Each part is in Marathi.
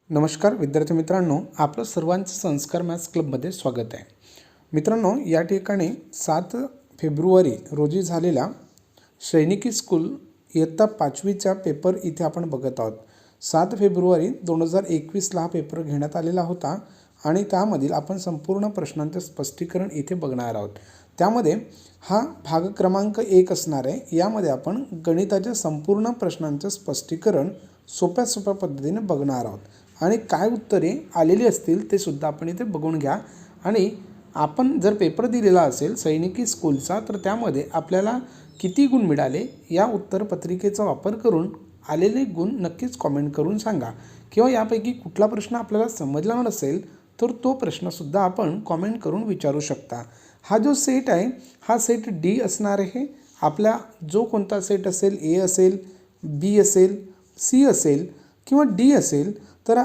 नमस्कार विद्यार्थी मित्रांनो, आपलं सर्वांचं संस्कार मॅथ्स क्लबमध्ये स्वागत आहे. मित्रांनो, या ठिकाणी 7 फेब्रुवारी रोजी झालेला सैनिकी स्कूल इयत्ता 5वीचा पेपर इथे आपण बघत आहोत. 7 फेब्रुवारी 2021ला हा पेपर घेण्यात आलेला होता आणि त्यामधील आपण संपूर्ण प्रश्नांचे स्पष्टीकरण इथे बघणार आहोत. त्यामध्ये हा भाग क्रमांक 1 असणार आहे. यामध्ये आपण गणिताच्या संपूर्ण प्रश्नांचं स्पष्टीकरण सोप्या पद्धतीने बघणार आहोत आणि काय उत्तरे आलेली असतील ते सुद्धा आपण इथे बघून घ्या. आणि आपण जर पेपर दिलेला असेल सैनिकी स्कूलचा तर त्यामध्ये आपल्याला किती गुण मिळाले या उत्तरपत्रिकेचा वापर करून आलेले गुण नक्कीच कॉमेंट करून सांगा. किंवा यापैकी कुठला प्रश्न आपल्याला समजला नसेल तर तो प्रश्नसुद्धा आपण कॉमेंट करून विचारू शकता. हा जो सेट आहे हा सेट डी असणार आहे. आपला जो कोणता सेट असेल, ए असेल, बी असेल, सी असेल किंवा डी असेल, तर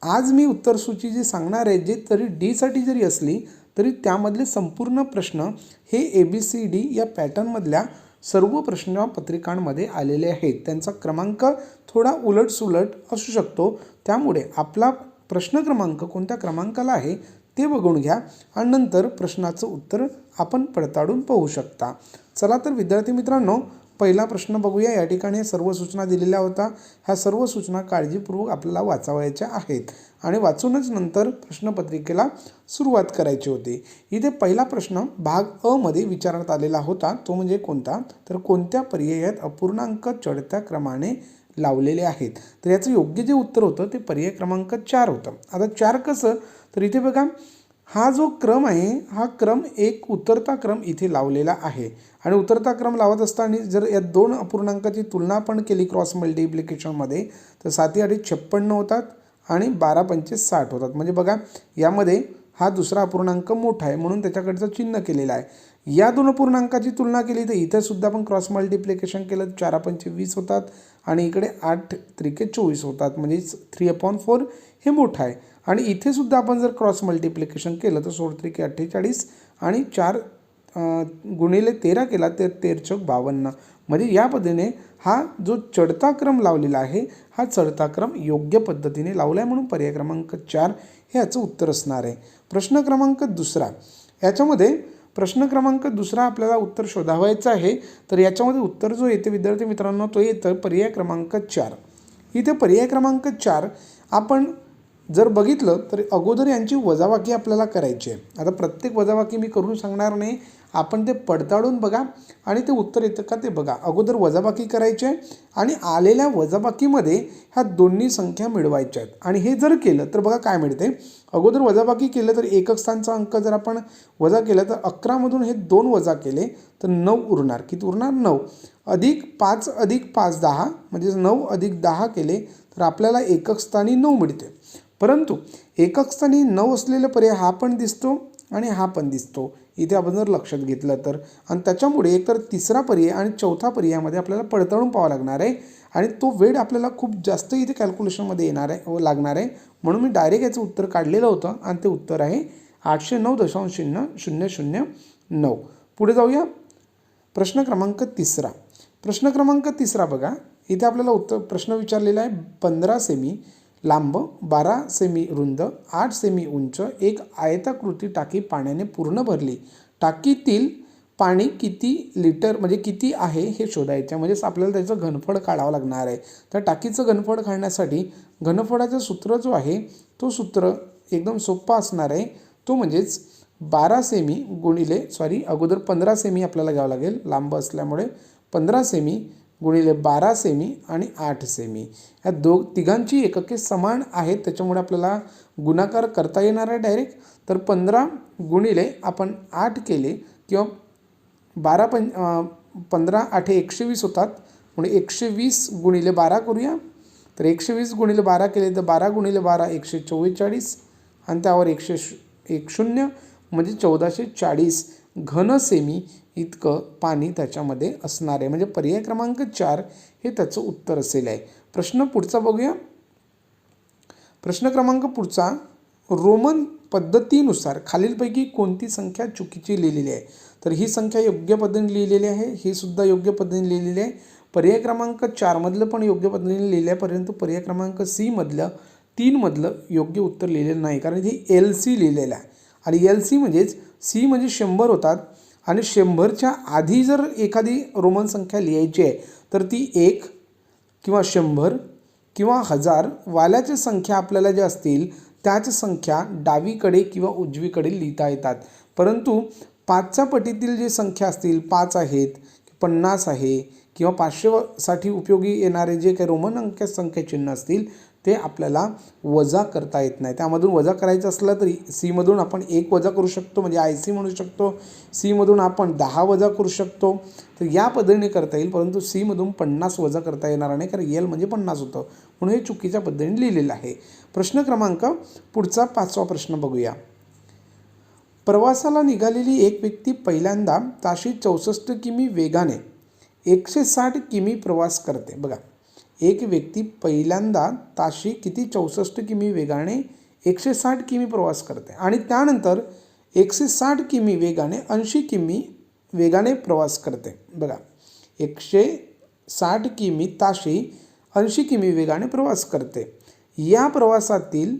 आज मी उत्तरसूची जी सांगणार आहे जे तरी डीसाठी जरी असली तरी त्यामधले संपूर्ण प्रश्न हे ABCD या पॅटर्नमधल्या सर्व प्रश्नपत्रिकांमध्ये आलेले आहेत. त्यांचा क्रमांक थोडा उलटसुलट असू शकतो, त्यामुळे आपला प्रश्न क्रमांक कोणत्या क्रमांकाला आहे ते बघून घ्या आणि नंतर प्रश्नाचं उत्तर आपण पडताळून पाहू शकता. चला तर विद्यार्थी मित्रांनो, पहिला प्रश्न बघूया. या ठिकाणी सर्व सूचना दिलेल्या होत्या. ह्या सर्व सूचना काळजीपूर्वक आपल्याला वाचावायच्या आहेत आणि वाचूनच नंतर प्रश्नपत्रिकेला सुरुवात करायची होती. इथे पहिला प्रश्न भाग अ मध्ये विचारण्यात आलेला होता. तो म्हणजे कोणता, तर कोणत्या पर्यायात अपूर्णांक चढत्या क्रमाने लावलेले आहेत. तर याचं योग्य जे उत्तर होतं ते पर्याय क्रमांक 4 होतं. आता 4 कसं, तर इथे बघा हा जो क्रम आहे हा क्रम एक उतरता क्रम इथे लावलेला आहे आणि उतरता क्रम लावत असताना जर या दोन अपूर्णांकाची तुलना आपण केली क्रॉस मल्टिप्लिकेशनमध्ये तर 7 8 56 होतात आणि 12 पंचे 60 होतात. म्हणजे बघा यामध्ये हा दुसरा अपूर्णांक मोठा आहे म्हणून त्याच्याकडचं चिन्ह केलेलं आहे. या दोन अपूर्णांकाची तुलना केली तर इथे सुद्धा आपण क्रॉस मल्टिप्लिकेशन केलं तर 4 पंचे 20 होतात आणि इकडे 8 त्रिके 24 होतात, म्हणजे 3/4 हे मोठं आहे. आणि इथे सुद्धा आपण जर क्रॉस मल्टिप्लिकेशन केलं तर 16 त्रिके 48 आणि 4 गुणिले 13 केला तर 13 चौक 52. म्हणजे या पद्धतीने हा जो चढता क्रम लावलेला आहे हा चढता क्रम योग्य पद्धतीने लावला आहे, म्हणून पर्याय क्रमांक 4 हे याचं उत्तर असणार आहे. प्रश्न क्रमांक दुसरा, याच्यामध्ये प्रश्न क्रमांक दुसरा आपल्याला उत्तर शोधावायचं आहे. तर याच्यामध्ये उत्तर जो येते विद्यार्थी मित्रांनो तो येतं पर्याय क्रमांक 4. इथे पर्याय क्रमांक 4 आपण जर बघितलं तर अगोदर यांची वजाबाकी आपल्याला करायची आहे. आता प्रत्येक वजाबाकी मी करून सांगणार नाही, आपण ते पडताळून बघा आणि ते उत्तर येतं का ते बघा. अगोदर वजाबाकी करायची आहे आणि आलेल्या वजाबाकीमध्ये ह्या दोन्ही संख्या मिळवायच्या आहेत आणि हे जर केलं तर बघा काय मिळते. अगोदर वजाबाकी केलं तर एकक स्थानचा अंक जर आपण वजा केला तर 11 मधून हे 2 वजा केले तर 9 उरणार. किती उरणार? 9 अधिक 5 अधिक 5 10, म्हणजे 9 अधिक 10 केले तर आपल्याला एकक स्थानी 9 मिळते. परंतु एकक स्थानी 9 असलेला पर्याय हा पण दिसतो आणि हा पण दिसतो इथे आपण जर लक्षात घेतलं तर. आणि त्याच्यामुळे एकतर तिसरा पर्याय आणि चौथा पर्यायामध्ये आपल्याला पडताळून पाहावं लागणार आहे आणि तो वेळ आपल्याला खूप जास्त इथे कॅल्क्युलेशनमध्ये येणार आहे लागणार आहे. म्हणून मी डायरेक्ट याचं उत्तर काढलेलं होतं आणि ते उत्तर आहे 809.0009. पुढे जाऊया. प्रश्न क्रमांक तिसरा. प्रश्न क्रमांक तिसरा बघा, इथे आपल्याला उत्तर प्रश्न विचारलेला आहे 15 सेमी लांब, 12 सेमी रुंद, 8 सेमी उंच एक आयताकृती टाकी पाण्याने पूर्ण भरली. टाकीतील पाणी किती लिटर म्हणजे किती आहे हे शोधायचं, म्हणजेच आपल्याला त्याचं घनफळ काढावं लागणार आहे. तर टाकीचं घनफळ काढण्यासाठी घनफळाचं सूत्र जो आहे तो सूत्र एकदम सोप्पा असणार आहे. तो म्हणजेच 12 सेमी गुणिले अगोदर 15 सेमी आपल्याला घ्यावं लागेल लांब असल्यामुळे, 15 सेमी गुणिले 12 सेमी आणि 8 सेमी. ह्या तिघांची एकके समान आहेत त्याच्यामुळे आपल्याला गुणाकार करता येणार आहे डायरेक्ट. तर 15 गुणिले आपण 8 केले किंवा 15 8 120 होतात, म्हणून 120 गुणिले 12 करूया. तर 120 गुणिले 12 केले तर 12 गुणिले 12 144 आणि त्यावर 110 म्हणजे 1440 घन सेमी इतकं पाणी त्याच्यामध्ये असणार आहे. म्हणजे पर्याय क्रमांक 4 हे त्याचं उत्तर असेल आहे. प्रश्न पुढचा बघूया. प्रश्न क्रमांक पुढचा, रोमन पद्धतीनुसार खालीलपैकी कोणती संख्या चुकीची लिहिलेली आहे. तर ही संख्या योग्य पद्धतीने लिहिलेली आहे, ही सुद्धा योग्य पद्धतीने लिहिलेली आहे. पर्याय क्रमांक 4 मधलं पण योग्य पद्धतीने लिहिलं आहे, परंतु पर्याय क्रमांक सी मधलं 3मधलं योग्य उत्तर लिहिलेलं नाही, कारण इथे LC लिहिलेलं आहे आणि LC म्हणजेच C म्हणजे 100 होतात आणि 100च्या आधी जर एखादी रोमन संख्या लिहायची आहे तर ती 1 किंवा 100 किंवा 1000 वाल्याच्या संख्या आपल्याला ज्या असतील त्याच संख्या डावीकडे किंवा उजवीकडे लिहिता येतात. परंतु 5च्या पटीतील जे संख्या असतील, 5 आहेत, 50 आहे किंवा 500साठी उपयोगी येणारे जे काही रोमन अंक संख्या चिन्ह असतील ते आपल्याला वजा करता येत नाही. त्यामधून वजा करायचं असलं तरी सीमधून आपण 1 वजा करू शकतो, म्हणजे IC म्हणू शकतो. सीमधून आपण 10 वजा करू शकतो. तर या पद्धतीने करता येईल, परंतु सीमधून 50 वजा करता येणार नाही, कारण L म्हणजे 50 होतं, म्हणून हे चुकीच्या पद्धतीने लिहिलेलं आहे. प्रश्न क्रमांक पुढचा 5वा प्रश्न बघूया. प्रवासाला निघालेली एक व्यक्ती पहिल्यांदा ताशी 64 किमी वेगाने 160 किमी प्रवास करते. बघा, एक व्यक्ती पहिल्यांदा ताशी किती 64 किमी वेगाने 160 किमी प्रवास करते आणि त्यानंतर 160 किमी वेगाने 80 किमी वेगाने प्रवास करते. बघा, 160 किमी ताशी 80 किमी वेगाने प्रवास करते. या प्रवासातील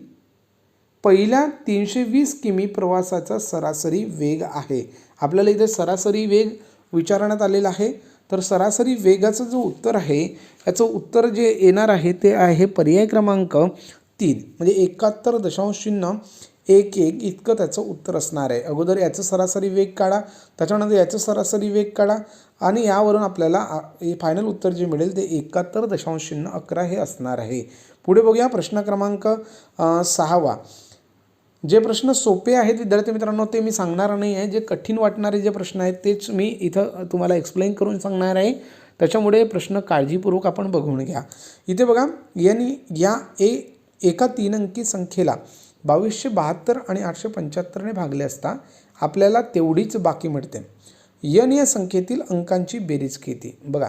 पहिल्या 320 किमी प्रवासाचा सरासरी वेग आहे. आपल्याला इथे सरासरी वेग विचारण्यात आलेला आहे. तर सरासरी वेगाचं जो उत्तर आहे याचं उत्तर जे येणार आहे ते आहे पर्याय क्रमांक 3, म्हणजे 71.11 इतकं त्याचं उत्तर असणार आहे. अगोदर याचं सरासरी वेग काढा, त्याच्यानंतर याचं सरासरी वेग काढा आणि यावरून आपल्याला फायनल उत्तर जे मिळेल ते 71.11 हे असणार आहे. पुढे बघूया प्रश्न क्रमांक 6वा. जे प्रश्न सोपे आहेत विद्यार्थी मित्रांनो ते मी सांगणार नाही आहे. जे कठीण वाटणारे जे प्रश्न आहेत तेच मी इथं तुम्हाला एक्सप्लेन करून सांगणार आहे. त्याच्यामुळे प्रश्न काळजीपूर्वक आपण बघून घ्या. इथे बघा, एका 3 अंकी संख्येला 2272 आणि 875ने भागले असता आपल्याला तेवढीच बाकी मिळते. या संख्येतील अंकांची बेरीज किती? बघा,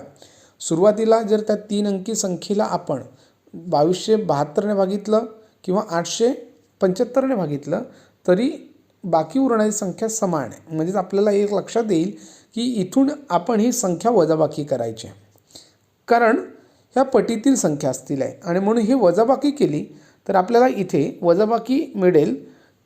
सुरुवातीला जर त्या 3 अंकी संख्येला आपण 2272ने भागितलं किंवा 875ने भागितलं तरी बाकी उरणारी संख्या समान आहे. म्हणजेच आपल्याला एक लक्षात येईल की इथून आपण ही संख्या वजाबाकी करायची, कारण ह्या पटीतील संख्या असतील आहे आणि म्हणून ही वजाबाकी केली तर आपल्याला इथे वजाबाकी मिळेल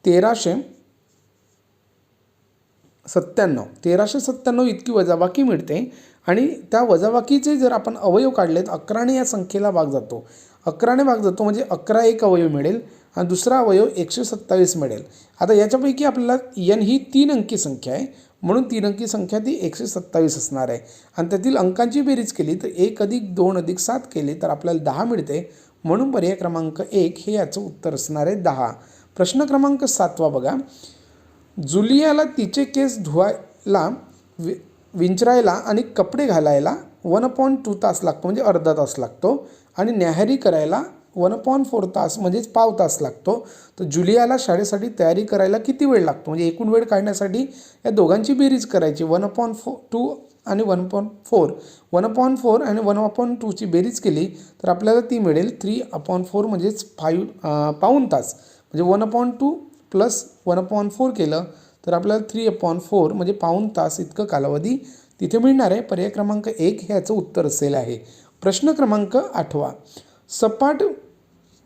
1397 इतकी वजाबाकी मिळते. आणि त्या वजाबाकीचे जर आपण अवयव काढलेत, 11ने या संख्येला भाग जातो, 11ने भाग जातो म्हणजे 11 एक अवयव मिळेल आणि दुसरा अवयव 127 मिळेल. आता याच्यापैकी आपल्याला n ही 3 अंकी संख्या आहे, म्हणून 3 अंकी संख्या ती 127 असणार आहे. आणि त्यातील अंकांची बेरीज केली तर 1 + 2 + 7 केली तर आपल्याला 10 मिळते, म्हणून पर्याय क्रमांक 1 हे याचं उत्तर असणार आहे 10. प्रश्न क्रमांक 7वा बघा. जुलियाला तिचे केस धुवायला, विंचरायला आणि कपडे घालायला 1/2 तास लागतो, म्हणजे अर्धा तास लागतो, आणि न्याहारी करायला 1/4 तास म्हणजेच पाव तास लागतो. तर जुलियाला शाळेसाठी तयारी करायला किती वेळ लागतो? म्हणजे एकूण वेळ काढण्यासाठी या दोघांची बेरीज करायची. 1/2 आणि 1/4 1/4 आणि 1/2ची बेरीज केली तर आपल्याला ती मिळेल 3/4 म्हणजेच पाऊण तास. म्हणजे 1/2 + 1/4 केलं तर आपल्याला 3/4 म्हणजे पाऊण तास इतकं कालावधी तिथे मिळणार आहे. पर्याय क्रमांक 1 हे याचं उत्तर असेल आहे. प्रश्न क्रमांक 8वा. सपाट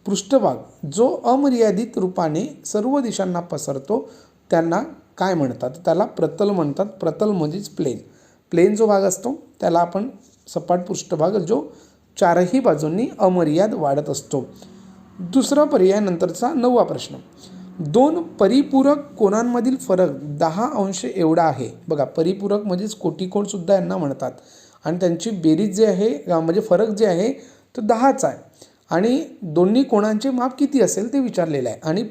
पृष्ठभाग जो अमर्यादित रूपाने सर्व दिशांना पसरतो त्यांना काय म्हणतात? त्याला प्रतल म्हणतात. प्रतल म्हणजेच प्लेन जो भाग असतो त्याला आपण सपाट पृष्ठभाग जो चारही बाजूंनी अमर्याद वाढत असतो. दुसरा पर्याय नंतरचा 9वा प्रश्न. 2 परिपूरक कोणांमधील फरक 10 अंश एवढा आहे. बघा, परिपूरक म्हणजेच कोटिकोण सुद्धा यांना म्हणतात आणि त्यांची बेरीज जे आहे म्हणजे फरक जे आहे तो 10चा आहे आणि दोन्ही कोणांचे माप किती असेल ते विचारलेलं आहे. आणि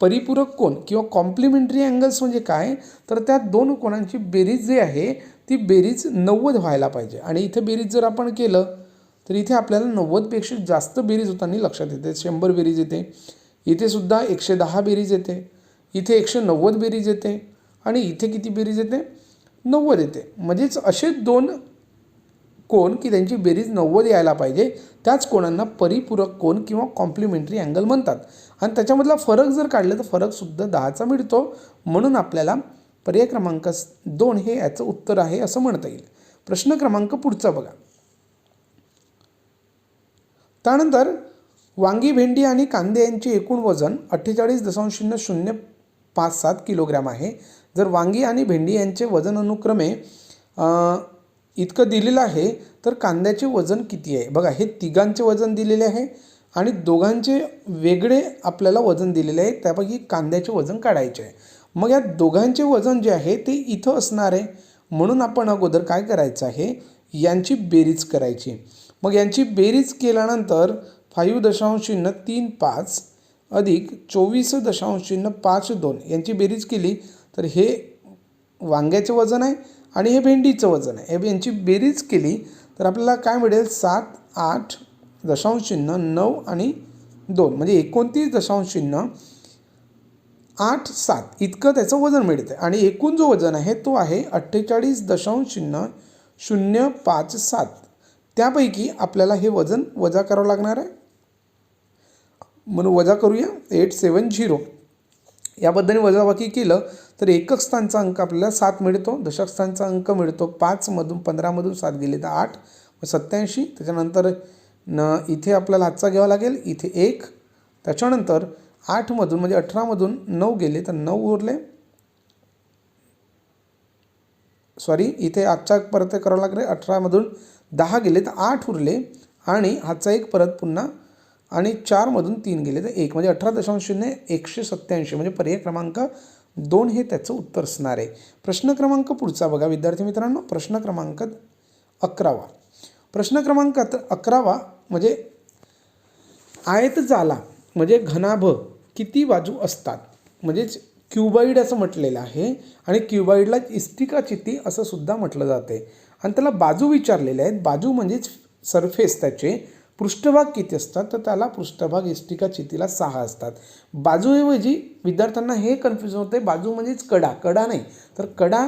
परिपूरक कोण किंवा कॉम्प्लिमेंटरी अँगल्स म्हणजे काय, तर त्या दोन कोणांची बेरीज जी आहे ती बेरीज 90 व्हायला पाहिजे. आणि इथे बेरीज जर आपण केलं तर इथे आपल्याला 90पेक्षा जास्त बेरीज होताना लक्षात येते. 100 बेरीज येते, इथे सुद्धा 110 बेरीज येते, इथे 190 बेरीज येते आणि इथे किती बेरीज येते? 90 येते. म्हणजेच असे दोन कोण की त्यांची बेरीज 90 यायला पाहिजे, त्याच कोणांना परिपूरक कोण किंवा कॉम्प्लिमेंटरी अँगल म्हणतात. आणि त्याच्यामधला फरक जर काढला तर फरकसुद्धा 10चा मिळतो, म्हणून आपल्याला पर्याय क्रमांक 2 हे याचं उत्तर आहे असं म्हणता येईल. प्रश्न क्रमांक पुढचा बघा. त्यानंतर वांगी, भेंडी आणि कांदे यांचे एकूण वजन 48.057 किलोग्रॅम आहे. जर वांगी आणि भेंडी यांचे वजन अनुक्रमे इतकं दिलेलं आहे तर कांद्याचे वजन किती आहे? बघा, हे तिघांचे वजन दिलेले आहे आणि दोघांचे वेगळे आपल्याला वजन दिलेले आहे. त्यापैकी कांद्याचे वजन काढायचे आहे. मग या दोघांचे वजन जे आहे ते इथं असणार आहे. म्हणून आपण अगोदर काय करायचं आहे, यांची बेरीज करायची. मग यांची बेरीज केल्यानंतर 5.35 अधिक 24.52 यांची बेरीज केली तर हे वांग्याचे वजन आहे आणि हे भेंडीचं वजन आहे. हे यांची बेरीज केली तर आपल्याला काय मिळेल, 7, 8.9 आणि 2 म्हणजे 29.87 इतकं त्याचं वजन मिळतं. आणि एकूण जो वजन आहे तो आहे 48.057. त्यापैकी आपल्याला हे वजन वजा करावं लागणार आहे. म्हणून वजा करूया. 870 या पद्धतीने वजाबाकी केलं तर एकक स्थानचा अंक आपल्याला 7 मिळतो. दशक स्थानचा अंक मिळतो 5मधून 15मधून 7 गेले तर 8, 87. त्याच्यानंतर इथे आपल्याला हातचा घ्यावा लागेल, इथे 1. त्याच्यानंतर 8मधून म्हणजे 18मधून 9 गेले तर 9 उरले. इथे आजचा परत करावं लागले. 18मधून 10 गेले तर 8 उरले आणि हातचा 1 परत पुन्हा आणि 4मधून 3 गेले तर 1 म्हणजे 18.187 म्हणजे पर्याय क्रमांक 2 हे त्याचं उत्तर असणार आहे. प्रश्न क्रमांक पुढचा बघा विद्यार्थी मित्रांनो. प्रश्न क्रमांक 11. प्रश्न क्रमांक 11 म्हणजे आयतजाला म्हणजे घनाभ किती बाजू असतात, म्हणजेच क्युबाईड असं म्हटलेलं आहे. आणि क्युबाईडला इष्टिका चिती असं सुद्धा म्हटलं जाते. आणि त्याला बाजू विचारलेल्या आहेत. बाजू म्हणजेच सरफेस, त्याचे पृष्ठभाग किती असतात तर त्याला पृष्ठभाग इष्टिका चितीला 6 असतात. बाजूऐवजी विद्यार्थ्यांना हे कन्फ्युजन होते, बाजू म्हणजेच कडा नाही तर कडा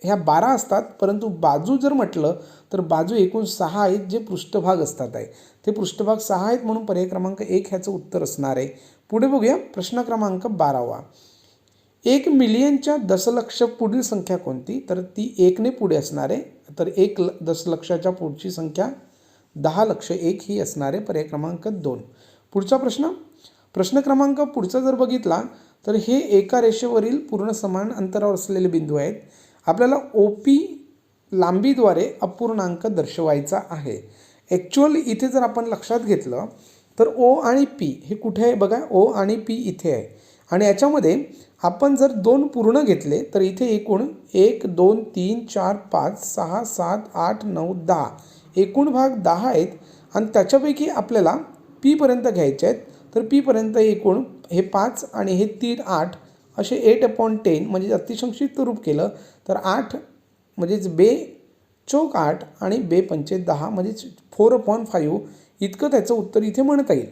ह्या 12 असतात. परंतु बाजू जर म्हटलं तर बाजू एकूण 6 आहेत जे पृष्ठभाग असतात आहे. ते पृष्ठभाग 6 आहेत म्हणून पर्याय क्रमांक 1 ह्याचं उत्तर असणार आहे. पुढे बघूया प्रश्न क्रमांक 12. 1 मिलियनच्या दशलक्ष पुढील संख्या कोणती, तर ती 1ने पुढे असणार आहे. तर 1 दशलक्षाच्या पुढची संख्या 10,01,000 ही असणार आहे. पर्याय क्रमांक 2. पुढचा प्रश्न क्रमांक पुढचा जर बघितला तर हे एका रेषेवरील पूर्ण समान अंतरावर असलेले बिंदू आहेत. आपल्याला OP लांबीद्वारे अपूर्णांक दर्शवायचा आहे. ॲक्च्युअली इथे जर आपण लक्षात घेतलं तर O आणि P हे कुठे आहे बघा, O आणि P इथे आहे. आणि याच्यामध्ये आपण जर 2 पूर्ण घेतले तर इथे एकूण 1, 2, 3, 4, 5, 6, 7, 8, 9, 10 एकूण भाग 10 आहेत. आणि त्याच्यापैकी आपल्याला P पर्यंत घ्यायचे आहेत. तर P पर्यंत एकूण हे 5 आणि हे 3 8 असे 8/10 म्हणजे अतिसंक्षिप्त रूप केलं तर 8 म्हणजेच 2 चौक 8 आणि 2 पंचे 10 म्हणजेच 4/5 इतकं त्याचं उत्तर इथे म्हणता येईल.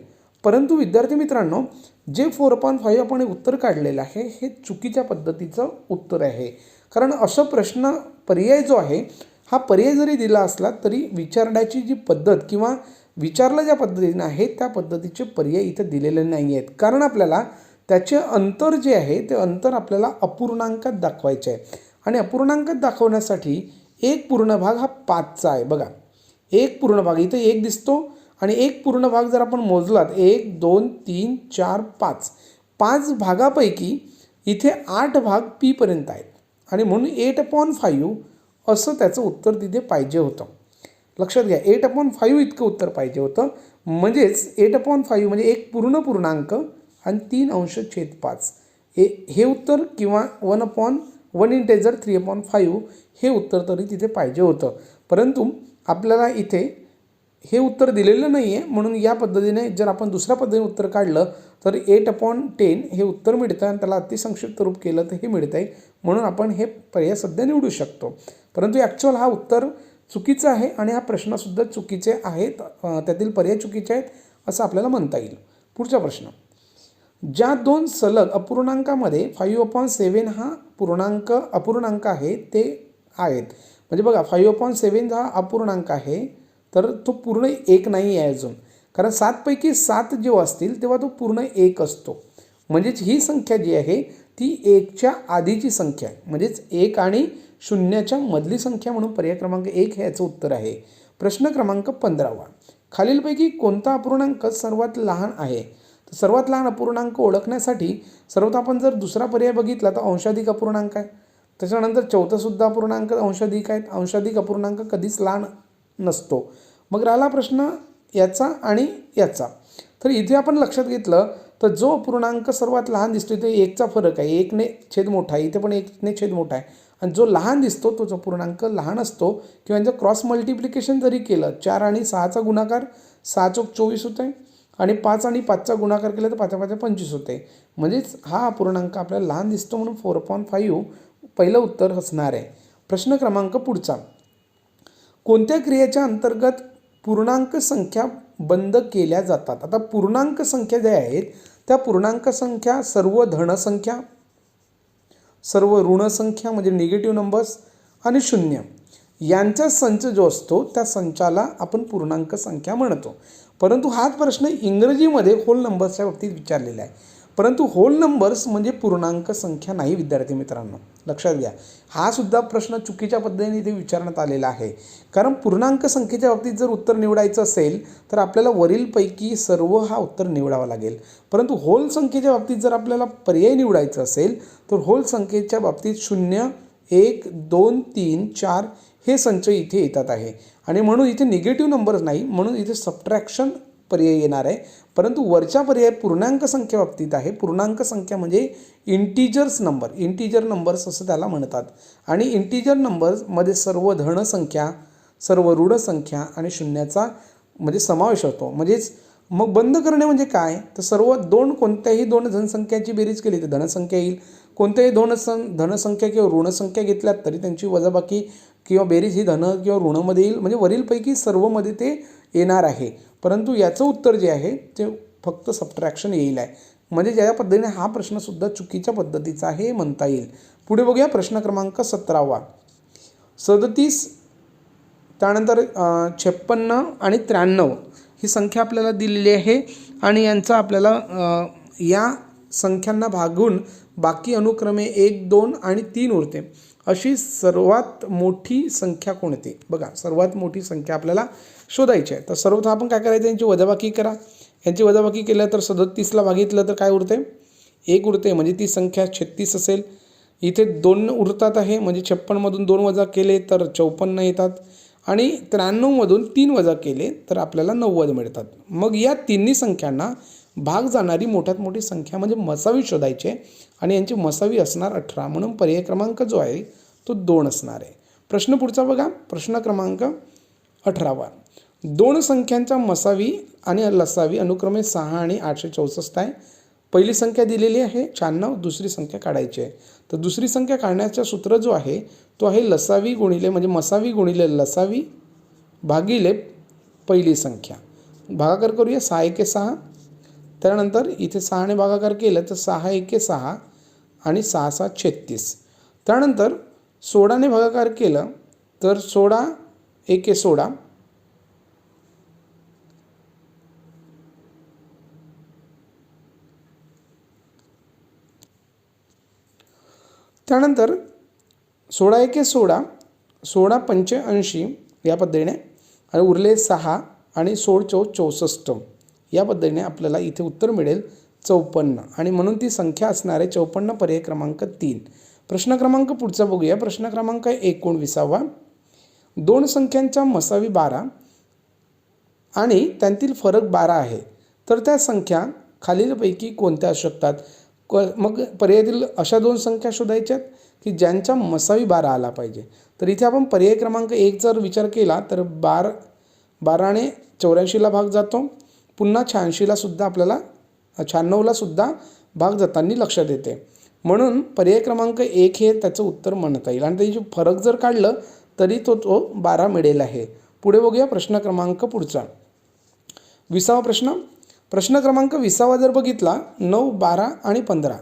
परंतु विद्यार्थी मित्रांनो, जे 4/5 आपण उत्तर काढलेलं आहे हे चुकीच्या पद्धतीचं उत्तर आहे. कारण असं प्रश्न पर्याय जो आहे हा पर्याय जरी दिला असला तरी विचारण्याची जी पद्धत किंवा विचारलं ज्या पद्धतीने आहे त्या पद्धतीचे पर्याय इथे दिलेले नाही आहेत. कारण आपल्याला त्याचे अंतर जे आहे ते अंतर आपल्याला अपूर्णांकात दाखवायचे आहे. आणि अपूर्णांकात दाखवण्यासाठी एक पूर्ण भाग हा 5चा आहे. बघा, एक पूर्ण भाग इथे 1 दिसतो आणि एक पूर्ण भाग जर आपण मोजलात 1, 2, 3, 4, 5 5 भागापैकी इथे 8 भाग P पर्यंत आहेत. आणि म्हणून 8/5 असं त्याचं उत्तर तिथे पाहिजे होतं. लक्षात घ्या, 8/5 इतकं उत्तर पाहिजे होतं. म्हणजेच 8/5 म्हणजे एक पूर्ण पूर्णांक आणि 3/5 हे उत्तर किंवा 1 इंटेजर 3/5 हे उत्तर तरी तिथे पाहिजे होतं. परंतु आपल्याला इथे हे उत्तर दिलेलं नाही आहे. म्हणून या पद्धतीने जर आपण दुसऱ्या पद्धतीने उत्तर काढलं तर 8/10 हे उत्तर मिळतं आणि त्याला अतिसंक्षिप्त रूप केलं तर हे मिळतं आहे. म्हणून आपण हे पर्याय सध्या निवडू शकतो. परंतु ॲक्च्युअल हा उत्तर चुकीचा आहे आणि हा प्रश्नसुद्धा चुकीचे आहेत, त्यातील पर्याय चुकीचे आहेत असं आपल्याला म्हणता येईल. पुढचा प्रश्न, ज्या 2 सलग अपूर्णांकामध्ये 5/7 हा अपूर्णांक आहे ते आहेत. म्हणजे बघा 5/7 हा अपूर्णांक आहे तर तो पूर्ण 1 नाही आहे अजून. कारण 7 पैकी 7 जेव्हा असतील तेव्हा तो पूर्ण 1 असतो. म्हणजेच ही संख्या जी आहे ती 1च्या आधीची संख्या आहे. म्हणजेच 1 आणि 0च्या मधली संख्या म्हणून पर्याय क्रमांक 1 हे याचं उत्तर आहे. प्रश्न क्रमांक 15. खालीलपैकी कोणता अपूर्णांक सर्वात लहान आहे? तर सर्वात लहान अपूर्णांक ओळखण्यासाठी सर्वप्रथम आपण जर दुसरा पर्याय बघितला तर अंशाधिक अपूर्णांक आहे. त्याच्यानंतर चौथासुद्धा अपूर्णांक अंशाधिक आहेत. अंशाधिक अपूर्णांक कधीच लहान नसतो. मग राहिला प्रश्न याचा आणि याचा. तर इथे आपण लक्षात घेतलं तर जो अपूर्णांक सर्वात लहान दिसतो इथे एकचा फरक आहे, एकने छेद मोठा आहे, इथे पण एकने छेद मोठा आहे. आणि जो लहान दिसतो तोच अपूर्णांक लहान असतो. किंवा यांचं क्रॉस मल्टिप्लिकेशन जरी केलं, 4 आणि 6चा गुणाकार 6 चौक 24 होते आणि 5 आणि 5चा गुणाकार केला तर 5 5 25 होते. म्हणजेच हा अपूर्णांक आपल्याला लहान दिसतो म्हणून 4/5 पहिलं उत्तर असणार आहे. प्रश्न क्रमांक पुढचा, कोणत्या क्रियेच्या अंतर्गत पूर्णांक संख्या बंद केल्या जातात? आता पूर्णांक संख्या ज्या आहेत त्या पूर्णांक संख्या सर्व धनसंख्या, सर्व ऋण संख्या म्हणजे निगेटिव्ह नंबर्स आणि शून्य यांचा संच जो असतो त्या संचाला आपण पूर्णांक संख्या म्हणतो. परंतु हाच प्रश्न इंग्रजीमध्ये होल नंबर्सच्या बाबतीत विचारलेला आहे. परंतु होल नंबर्स म्हणजे पूर्णांक संख्या नाही विद्यार्थी मित्रांनो, लक्षात घ्या. हा सुद्धा प्रश्न चुकीच्या पद्धतीने इथे विचारण्यात आलेला आहे. कारण पूर्णांक संख्येच्या बाबतीत जर उत्तर निवडायचं असेल तर आपल्याला वरीलपैकी सर्व हा उत्तर निवडावा लागेल. परंतु होल संख्येच्या बाबतीत जर आपल्याला पर्याय निवडायचं असेल तर होल संख्येच्या बाबतीत 0, 1, 2, 3, 4 हे संच इथे येतात आहे. आणि म्हणून इथे निगेटिव्ह नंबर्स नाही, म्हणून इथे सबट्रॅक्शन पर्याय येणार आहे. परंतु वरच्या पर्याय पूर्णांक संख्या बाबतीत आहे. पूर्णांक संख्या म्हणजे इंटिजर्स नंबर, इंटिजर नंबर्स असं त्याला म्हणतात. आणि इंटिजर नंबर्समध्ये सर्व धनसंख्या, सर्व ऋण संख्या आणि शून्याचा म्हणजे समावेश होतो. म्हणजेच मग बंद करणे म्हणजे काय, तर सर्व कोणत्याही दोन धनसंख्याची बेरीज केली तर धनसंख्या येईल. कोणत्याही धनसंख्या किंवा ऋणसंख्या घेतल्यात तरी त्यांची वजाबाकी किंवा बेरीज ही धन किंवा ऋणमध्ये येईल. म्हणजे वरीलपैकी सर्वमध्ये ते येणार आहे. परंतु याचं उत्तर जे आहे ते फक्त सबट्रॅक्शन येईल आहे. म्हणजे ज्या पद्धतीने हा प्रश्नसुद्धा चुकीच्या पद्धतीचा आहे म्हणता येईल. पुढे बघूया प्रश्न क्रमांक 17. 37, त्यानंतर 56 आणि 93 ही संख्या आपल्याला दिलेली आहे. आणि यांचा आपल्याला या संख्यांना भागून बाकी अनुक्रमे 1, 2 आणि 3 उरते. अशी सर्वात मोठी संख्या कोणती? बघा, सर्वात मोठी संख्या आपल्याला शोधायची आहे. तर सर्वप्रथम आपण काय करायचं, यांची वजाबाकी करा. यांची वजाबाकी केलं तर 37ला भागितलं तर काय उरते? 1 उरते, म्हणजे ती संख्या 36 असेल. इथे 2 उरतात आहे, म्हणजे 56मधून 2 वजा केले तर 54 येतात. आणि 93मधून 3 वजा केले तर आपल्याला 90 मिळतात. मग या तिन्ही संख्यांना भाग जाणारी मोठ्यात मोठी संख्या म्हणजे मसावी शोधायचे. आणि यांची मसावी असणार 18. म्हणून पर्याय क्रमांक जो आहे तो 2 असणार आहे. प्रश्न पुढचा बघा, प्रश्न क्रमांक 18. 2 संख्यांच्या मसावी आणि लसावी अनुक्रमे 6 आणि 864 आहे. पहिली संख्या दिलेली आहे 96, दुसरी संख्या काढायची आहे. तर दुसरी संख्या काढण्याचा सूत्र जो आहे तो आहे लसावी गुणिले म्हणजे मसावी गुणिले लसावी भागिले पहिली संख्या. भागाकार करूया. 6 1 6. त्यानंतर इथे 6ने भागाकार केलं तर 6 1 6 आणि 6 6 36. त्यानंतर 16ने भागाकार केलं तर 16 1 16. त्यानंतर 16 1 16, 16 85 या पद्धतीने आणि उरले 6 आणि 16 4 64 या पद्धतीने आपल्याला इथे उत्तर मिळेल 54. आणि म्हणून ती संख्या असणार आहे 54. पर्याय क्रमांक 3. प्रश्न क्रमांक पुढचा बघूया. प्रश्न क्रमांक 19. 2 संख्यांच्या मसावी 12 आणि त्यांतील फरक 12 आहे. तर त्या संख्या खालीलपैकी कोणत्या असू शकतात? मग पर्यायातील अशा 2 संख्या शोधायच्यात की ज्यांच्या मसावी 12 आला पाहिजे. तर इथे आपण पर्याय क्रमांक 1 जर विचार केला तर 12ने 84ला भाग जातो. पुन्हा 86ला सुद्धा आपल्याला 96ला सुद्धा भाग जाताना लक्षात येते. म्हणून पर्याय क्रमांक 1 हे त्याचं उत्तर म्हणता येईल. आणि त्याची फरक जर काढलं तरी तो 12 मिळेल आहे. पुढे बघूया प्रश्न क्रमांक पुढचा 20वा प्रश्न. प्रश्न क्रमांक 20वा जर बघितला 9, 12 आणि 15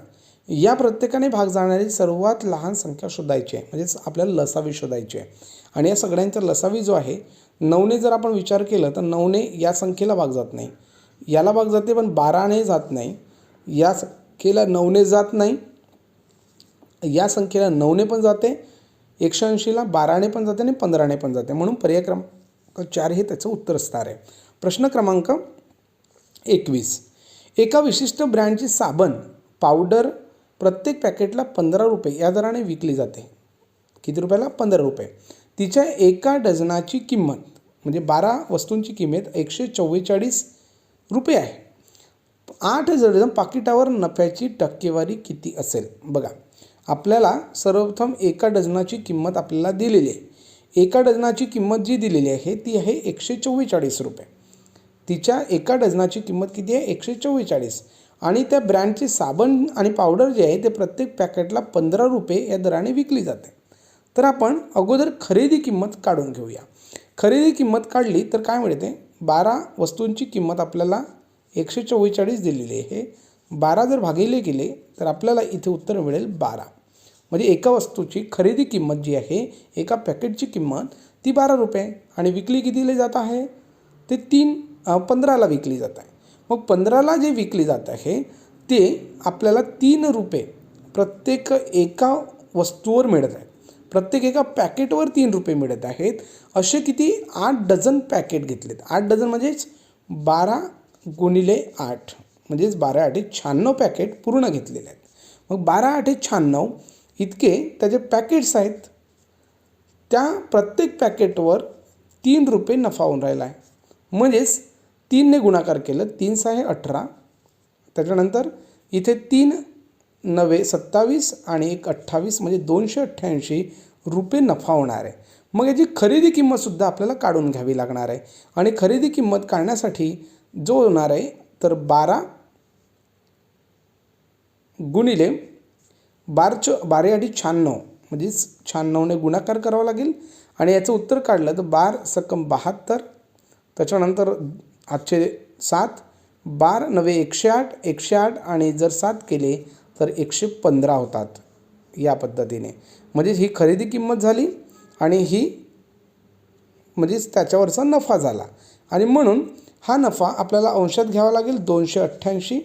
या प्रत्येकाने भाग जाणारी सर्वात लहान संख्या शोधायची आहे. म्हणजेच आपल्याला लसावी शोधायची आहे. आणि या सगळ्यांचा लसावी जो आहे 9ने जर आपण विचार केला तर 9ने या संख्येला भाग जात नाही, याला भाग जाते पण 12ने जात नाही, या संख्येला 9ने जात नाही, या संख्येला 9ने पण जाते, 180ला 12ने पण जाते आणि 15ने पण जाते. म्हणून पर्याय क्रमांक 4 हे त्याचं उत्तर असणार आहे. प्रश्न क्रमांक 21. एका विशिष्ट ब्रँडची साबण पावडर प्रत्येक पॅकेटला 15 रुपये या दराने विकली जाते. किती रुपयाला? 15 रुपये. तिच्या एका डझनाची किंमत म्हणजे 12 वस्तूंची किंमत 144 रुपये आहे. 8 डझन पाकिटावर नफ्याची टक्केवारी किती असेल? बघा, आपल्याला सर्वप्रथम एका डझनाची किंमत आपल्याला दिलेली आहे. एका डझनाची किंमत जी दिलेली आहे ती आहे 144 रुपये. तिच्या एका डझनाची किंमत किती आहे? 144. आणि त्या ब्रँडचे साबण आणि पावडर जे आहे ते प्रत्येक पॅकेटला 15 रुपये या दराने विकली जाते. तर आपण अगोदर खरेदी किंमत काढून घेऊया. खरेदी किंमत काढली तर काय मिळते? 12 वस्तूंची किंमत आपल्याला 144 दिलेली आहे. 12 जर भागिले केले तर आपल्याला इथे उत्तर मिळेल 12. म्हणजे एका वस्तूची खरेदी किंमत जी आहे, एका पॅकेटची किंमत ती 12 रुपये आणि विकली कितीला जात आहे? ते 15ला विकली जात आहे. मग 15ला जे विकली जात आहे ते आपल्याला 3 रुपये प्रत्येक एका वस्तूवर मिळत आहे. प्रत्येक एका पॅकेटवर 3 रुपये मिळत आहेत. असे किती? 8 डझन पॅकेट घेतलेत. 8 डझन म्हणजेच 12 गुणिले 8 म्हणजेच 12 8 96 पॅकेट पूर्ण घेतलेले आहेत. मग 12 8 96 इतके त्याचे पॅकेट्स आहेत. त्या प्रत्येक पॅकेटवर 3 रुपये नफा होऊन राहिला आहे. म्हणजेच 3ने गुणाकार केलं, 3 6 18. त्याच्यानंतर इथे 3 9 27 आणि 1 28 म्हणजे 288 रुपये नफा होणार आहे. मग याची खरेदी किंमतसुद्धा आपल्याला काढून घ्यावी लागणार आहे. आणि खरेदी किंमत काढण्यासाठी जो होणार आहे तर 12 गुणिले 12 8 96 म्हणजेच 96ने गुणाकार करावा लागेल. आणि याचं उत्तर काढलं तर 12 सकम 72. त्याच्यानंतर आजचे 7 12 9 108 108 आणि जर 7 केले तर 115 होतात. या पद्धतीने म्हणजेच ही खरेदी किंमत झाली आणि ही म्हणजेच त्याच्यावरचा नफा झाला. आणि म्हणून हा नफा आपल्याला अंशात घ्यावा लागेल 288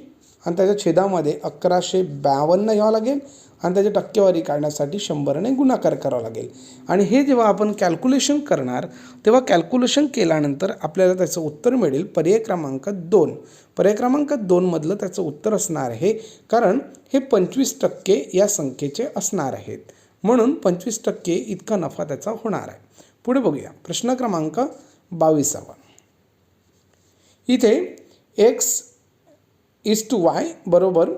आणि त्याच्या छेदामध्ये 1152 घ्यावा लागेल आणि त्याची टक्केवारी काढण्यासाठी 100ने गुणाकार करावा लागेल. आणि हे जेव्हा आपण कॅल्क्युलेशन करणार तेव्हा कॅल्क्युलेशन केल्यानंतर आपल्याला त्याचं उत्तर मिळेल पर्याय क्रमांक 2. पर्याय क्रमांक 2मधलं त्याचं उत्तर असणार आहे, कारण हे 25% या संख्येचे असणार आहेत. म्हणून 25% इतका नफा त्याचा होणार आहे. पुढे बघूया प्रश्न क्रमांक 22. इथे x/y बरोबर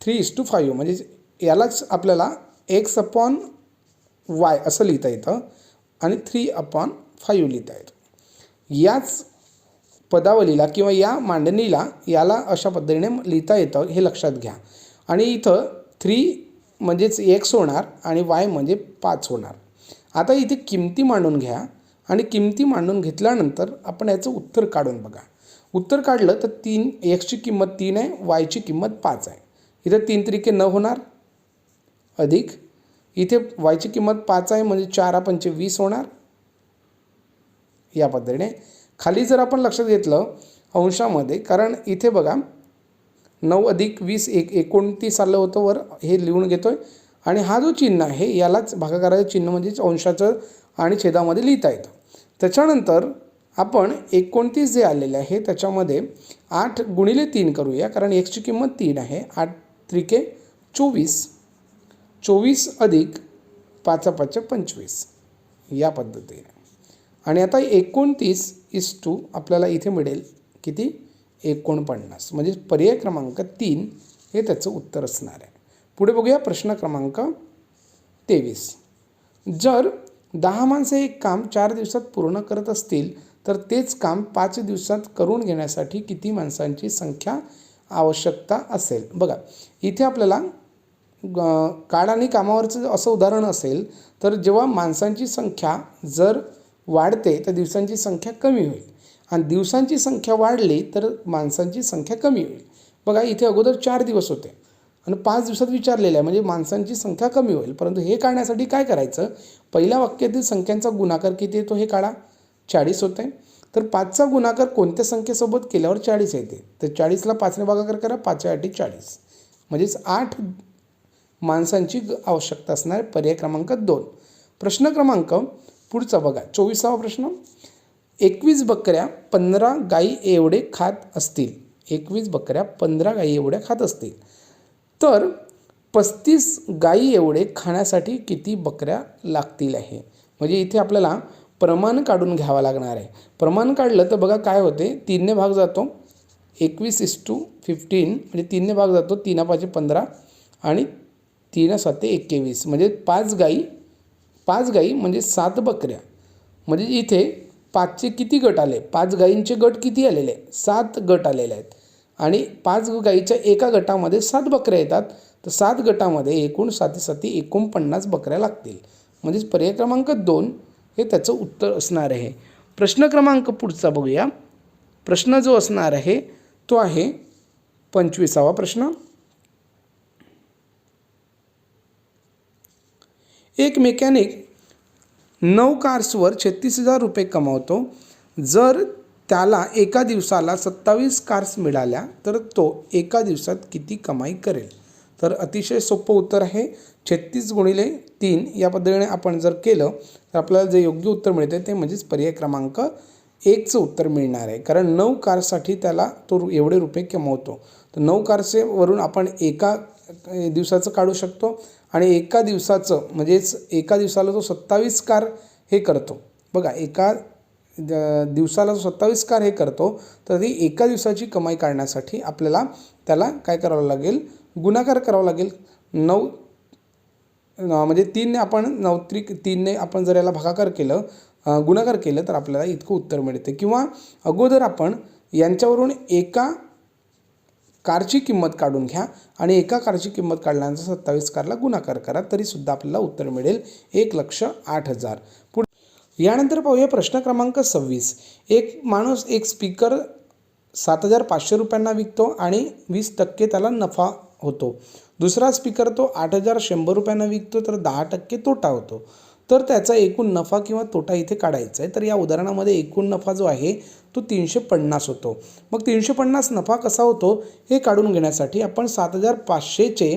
3:5 म्हणजे यालाच आपल्याला x/y असं लिहिता येतं आणि 3/5 लिहिता येतं. याच पदावलीला किंवा या मांडणीला याला अशा पद्धतीने लिहिता येतं हे लक्षात घ्या. आणि इथं 3 म्हणजेच x होणार आणि y म्हणजे 5 होणार. आता इथे किमती मांडून घ्या आणि किमती मांडून घेतल्यानंतर आपण याचं उत्तर काढून बघा. उत्तर काढलं तर 3 xची किंमत 3 आहे, yची किंमत 5 आहे. इथे 3 त्रिके 9 होणार अधिक इथे yची किंमत 5 आहे म्हणजे 4 5 20 होणार. या पद्धतीने खाली जर आपण लक्षात घेतलं अंशामध्ये, कारण इथे बघा 9 अधिक 20 29 आलं होतं वर, हे लिहून घेतोय. आणि हा जो चिन्ह आहे यालाच भागाकाराचं चिन्ह म्हणजेच अंशाचं आणि छेदामध्ये लिहिता येतं. त्याच्यानंतर आपण 29 जे आलेले आहे त्याच्यामध्ये 8 गुणिले 3 करूया, कारण xची किंमत 3 आहे. 8 त्रिके 24 24 अधिक 5 5 25 या पद्धतीने. आणि आता 29 आपल्याला इथे मिळेल किती? 49 म्हणजे पर्याय क्रमांक 3 हे त्याचं उत्तर असणार आहे. पुढे बघूया प्रश्न क्रमांक 23. जर 10 माणसे एक काम 4 दिवसात पूर्ण करत असतील तर तेच काम 5 दिवसात करून घेण्यासाठी किती माणसांची संख्या आवश्यकता असेल? बघा इथे आपल्याला काळ आणि कामावरचं असं उदाहरण असेल तर जेव्हा माणसांची संख्या जर वाढते तर दिवसांची संख्या कमी होईल आणि दिवसांची संख्या वाढली तर माणसांची संख्या कमी होईल. बघा इथे अगोदर 4 दिवस होते आणि 5 दिवसात विचारलेलं आहे म्हणजे माणसांची संख्या कमी होईल. परंतु हे काढण्यासाठी काय करायचं? पहिल्या वाक्यातील संख्यांचा गुणाकार किती येतो हे काढा. 40 होते. तर 5चा गुणाकार कोणत्या संख्येसोबत केल्यावर 40 येते? तर 40ला 5ने भागाकार करा. 5 8 40 म्हणजेच 8 माणसांची आवश्यकता असणार. पर्याय क्रमांक 2. प्रश्न क्रमांक पुढचा बघा 24वा प्रश्न. 21 बकऱ्या 15 गायी एवढे खात असतील, 21 बकऱ्या 15 गायी एवढ्या खात असतील, तर 35 गायी एवढे खाण्यासाठी किती बकऱ्या लागतील आहे. म्हणजे इथे आपल्याला प्रमाण काढून घ्यावं लागणार आहे. प्रमाण काढलं तर बघा काय होते, 3ने भाग जातो, 21:15 म्हणजे 3ने भाग जातो, 3 5 15 आणि 3 7 21 म्हणजे 5 गायी म्हणजे 7 बकऱ्या. म्हणजे इथे 5चे किती गट आले, 5 गायींचे गट किती आलेले, 7 गट आलेले आहेत आणि 5 गायीच्या एका गटामध्ये 7 बकऱ्या येतात. तर 7 गटामध्ये एकूण 7 7 49 बकऱ्या लागतील. म्हणजेच पर्याय क्रमांक 2 हे त्याचं उत्तर असणार आहे. प्रश्न क्रमांक पुढचा बघूया. प्रश्न जो असणार आहे तो आहे 25वा प्रश्न. एक मेकॅनिक 9 कार्सवर 36,000 रुपये कमावतो. जर त्याला एका दिवसाला 27 कार्स मिळाल्या तर तो एका दिवसात किती कमाई करेल. तर अतिशय सोपं उत्तर आहे. 36 × 3 या पद्धतीने आपण जर केलं तर आपल्याला जे योग्य उत्तर मिळते ते म्हणजेच पर्याय क्रमांक 1चं उत्तर मिळणार आहे. कारण 9 कारसाठी त्याला तो एवढे रुपये कमवतो. तर 9 कारचे वरून आपण एका दिवसाचं काढू शकतो आणि एका दिवसाचं म्हणजेच एका दिवसाला तो 27 कार हे करतो. बघा एका दिवसाला जो 27 कार हे करतो, तर ती एका दिवसाची कमाई काढण्यासाठी आपल्याला त्याला काय करावं लागेल, गुणाकार करावा लागेल. 9 म्हणजे 3ने आपण 9 त्रिक 3ने आपण जर याला भागाकार केलं, गुणाकार केलं तर आपल्याला इतकं उत्तर मिळते. किंवा अगोदर आपण यांच्यावरून एका कारची किंमत काढून घ्या आणि एका कारची किंमत काढल्यानंतर 27 कारला गुणाकार करा, तरीसुद्धा आपल्याला उत्तर मिळेल 1,08,000. यानंतर पाहूया प्रश्न क्रमांक 26. एक माणूस एक स्पीकर 7,500 रुपयांना विकतो आणि 20% त्याला नफा होतो. दुसरा स्पीकर तो 8,100 रुपयांना विकतो तर 10% तोटा होतो. तर त्याचा एकूण नफा किंवा तोटा इथे काढायचा आहे. तर या उदाहरणामध्ये एकूण नफा जो आहे तो 350 होतो. मग 350 नफा कसा होतो हे काढून घेण्यासाठी आपण 7,500चे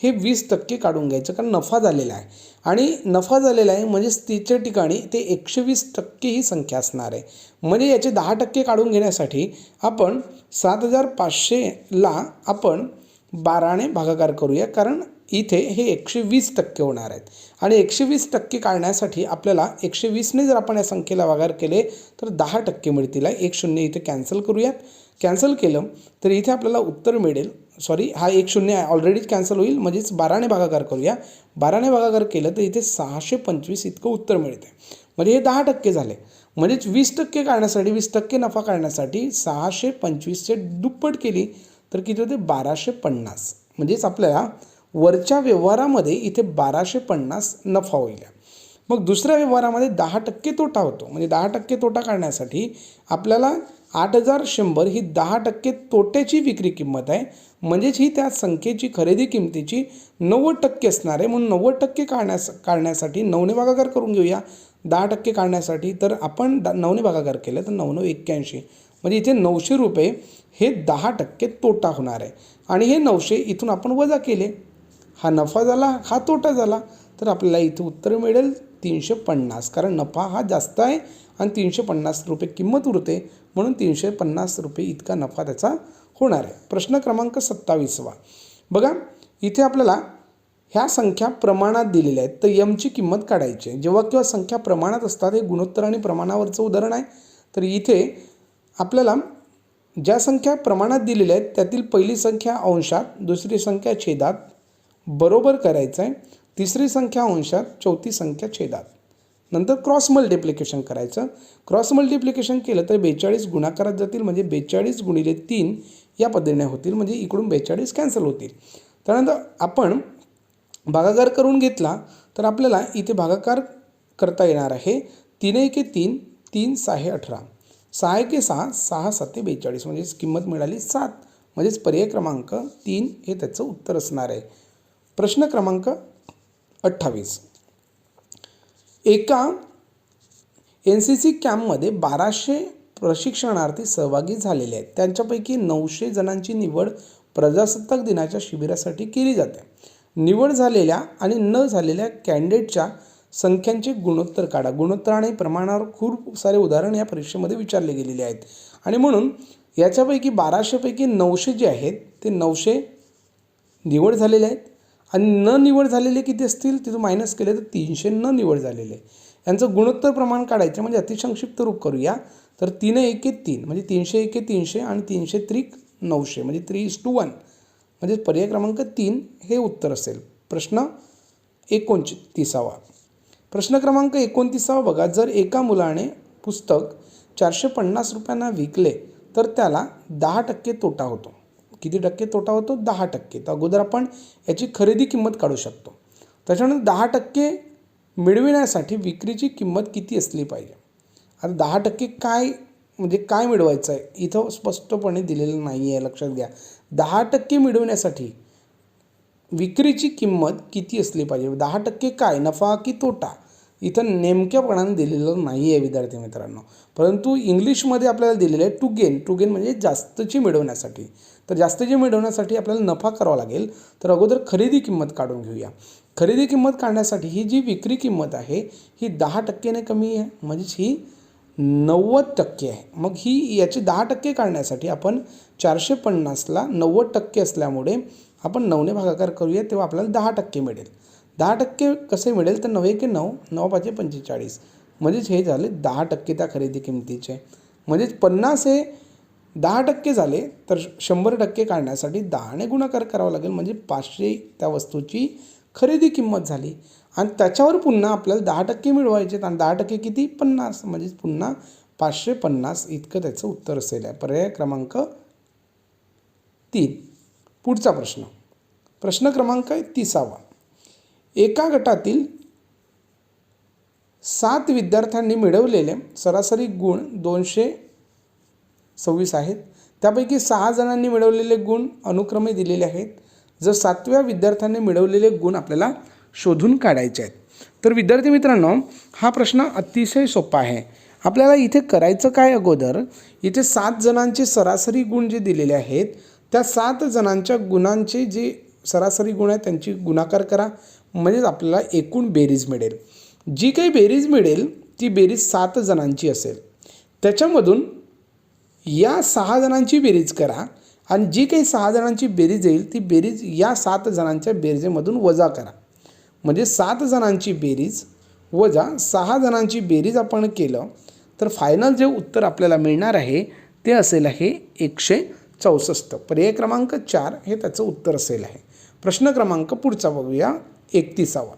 हे 20% काढून घ्यायचं, कारण नफा झालेला आहे आणि नफा झालेला आहे म्हणजेच तिच्या ठिकाणी ते 120% ही संख्या असणार आहे. म्हणजे याचे 10% काढून घेण्यासाठी आपण 7,500ला आपण 12ने भागाकार करूया, कारण इथे हे 120% होणार आहेत आणि 120% काढण्यासाठी आपल्याला 120ने जर आपण या संख्येला भागाकार केले तर 10% मिळतील. 1 0 इथे कॅन्सल करूयात. कॅन्सल केलं तर इथे आपल्याला उत्तर मिळेल, सॉरी हा 1 0 ऑलरेडीच कॅन्सल होईल, म्हणजेच 12ने भागाकार करूया. 12ने भागाकार केलं तर इथे 625 इतकं उत्तर मिळते. म्हणजे हे 10% झाले. म्हणजेच 20% काढण्यासाठी 20% नफा काढण्यासाठी 625चे दुप्पट केली तर किती होते 1,250. म्हणजेच आपल्याला वरच्या व्यवहारामध्ये इथे 1,250 नफा होईल. मग दुसऱ्या व्यवहारामध्ये 10% तोटा होतो. म्हणजे 10% तोटा काढण्यासाठी आपल्याला 8,100 ही 10% तोट्याची विक्री किंमत आहे. म्हणजेच ही त्या संख्येची खरेदी किमतीची 90% असणार आहे. म्हणून 90% काढण्यासाठी 9ने भागाकार करून घेऊया. 10% काढण्यासाठी तर आपण 9ने भागाकार केलं तर 9 9 81. म्हणजे इथे 900 रुपये हे 10% तोटा होणार आहे आणि हे 900 इथून आपण वजा केले. हा नफा झाला, हा तोटा झाला, तर आपल्याला इथे उत्तर मिळेल 350. कारण नफा हा जास्त आहे आणि 350 रुपये किंमत उरते, म्हणून 350 रुपये इतका नफा त्याचा होणार आहे. प्रश्न क्रमांक 27वा बघा. इथे आपल्याला ह्या संख्या प्रमाणात दिलेल्या आहेत, तर यमची किंमत काढायची आहे. जेव्हा केव्हा संख्या प्रमाणात असतात, हे गुणोत्तर आणि प्रमाणावरचं उदाहरण आहे. तर इथे आपल्याला ज्या संख्या प्रमाणात दिलेल्या आहेत त्यातील पहिली संख्या अंशात, दुसरी संख्या छेदात बरोबर करायचं आहे, तिसरी संख्या अंशात, चौथी संख्या छेदात. नंतर क्रॉस मल्टिप्लिकेशन करायचं. क्रॉस मल्टिप्लिकेशन केलं तर 42 गुणाकारात जातील, म्हणजे 42 × 3 या पद्धतीने होतील. म्हणजे इकडून 42 कॅन्सल होतील. त्यानंतर आपण भागाकार करून घेतला तर आपल्याला इथे भागाकार करता येणार आहे. 3 1 3, 3 6 18, 6 1 6, 6 7 42. म्हणजेच किंमत मिळाली 7. म्हणजेच पर्याय क्रमांक 3 हे त्याचं उत्तर असणार आहे. प्रश्न क्रमांक 28. एका NCC कॅम्पमध्ये 1200 प्रशिक्षणार्थी सहभागी झालेले आहेत. त्यांच्यापैकी 900 जणांची निवड प्रजासत्ताक दिनाच्या शिबिरासाठी केली जाते. निवड झालेल्या आणि न झालेल्या कॅन्डिडेटच्या संख्यांचे गुणोत्तर काढा. गुणोत्तर आणि प्रमाणावर खूप सारे उदाहरण या परीक्षेमध्ये विचारले गेलेले आहेत आणि म्हणून याच्यापैकी 1200पैकी 900 जे आहेत ते 900 निवड झालेले आहेत आणि न निवड झालेले किती असतील ते मायनस केले तर 300 न निवड झालेले. यांचं गुणोत्तर प्रमाण काढायचं म्हणजे अतिसंक्षिप्त रूप करूया. तर 3 1 3 म्हणजे 300 1 300 आणि 300 त्रिक 900 म्हणजे 3:1 म्हणजे पर्याय क्रमांक 3 हे उत्तर असेल. प्रश्न 29. प्रश्न क्रमांक 29 बघा. जर एका मुलाने पुस्तक 450 रुपयांना विकले तर त्याला 10% तोटा होतो. किती टक्के तोटा होतो? 10%. तर अगोदर आपण याची खरेदी किंमत काढू शकतो. त्याच्यानंतर 10% मिळविण्यासाठी विक्रीची किंमत किती असली पाहिजे. आता 10% काय म्हणजे काय मिळवायचं आहे इथं स्पष्टपणे दिलेलं नाही आहे, लक्षात घ्या. 10% मिळवण्यासाठी विक्रीची किंमत किती असली पाहिजे. 10% काय, नफा की तोटा, इथं नेमक्यापणाने दिलेलं नाही आहे विद्यार्थी मित्रांनो. परंतु इंग्लिशमध्ये आपल्याला दिलेलं आहे टू गेन म्हणजे जास्तची मिळवण्यासाठी. तर जास्तची मिळवण्यासाठी आपल्याला नफा करावा लागेल. तर अगोदर खरेदी किंमत काढून घेऊया. खरेदी किंमत काढण्यासाठी ही जी विक्री किंमत आहे ही 10%ने कमी आहे म्हणजेच ही 90% आहे. मग ही याची 10% काढण्यासाठी आपण 450ला 90% असल्यामुळे आपण 9ने भागाकार करूया तेव्हा आपल्याला 10% मिळेल. 10% कसे मिळेल तर 9 1 9 9 5 45 म्हणजेच हे झाले 10% त्या खरेदी किमतीचे. म्हणजेच 50 हे 10% झाले तर 100% काढण्यासाठी 10ने गुणाकार करावा लागेल म्हणजे 500 त्या वस्तूची खरेदी किंमत झाली. आणि त्याच्यावर पुन्हा आपल्याला 10% मिळवायचे आणि 10% किती 50 म्हणजेच पुन्हा 550 इतकं त्याचं उत्तर असेल. पर्याय क्रमांक 3. पुढचा प्रश्न. प्रश्न क्रमांक 30. एका गटातील 7 विद्यार्थ्यांनी मिळवलेले सरासरी गुण 226 आहेत. त्यापैकी 6 जणांनी मिळवलेले गुण अनुक्रमे दिलेले आहेत. जर 7व्या विद्यार्थ्यांनी मिळवलेले गुण आपल्याला शोधून काढायचे आहेत. तर विद्यार्थी मित्रांनो हा प्रश्न अतिशय सोपा आहे. आपल्याला इथे करायचं काय, अगोदर इथे 7 जणांचे सरासरी गुण जे दिलेले आहेत त्या 7 जणांच्या गुणांचे जे सरासरी गुण आहेत त्यांची गुणाकार करा म्हणजेच आपल्याला एकूण बेरीज मिळेल. जी काही बेरीज मिळेल ती बेरीज 7 जणांची असेल. त्याच्यामधून या 6 जणांची बेरीज करा आणि जी काही 6 जणांची बेरीज येईल ती बेरीज या 7 जणांच्या बेरीजेमधून वजा करा. म्हणजे 7 जणांची बेरीज वजा 6 जणांची बेरीज आपण केलं तर फायनल जे उत्तर आपल्याला मिळणार आहे ते असेल आहे 164. पर्याय क्रमांक 4 हे त्याचं उत्तर असेल आहे. प्रश्न क्रमांक पुढचा बघूया 31.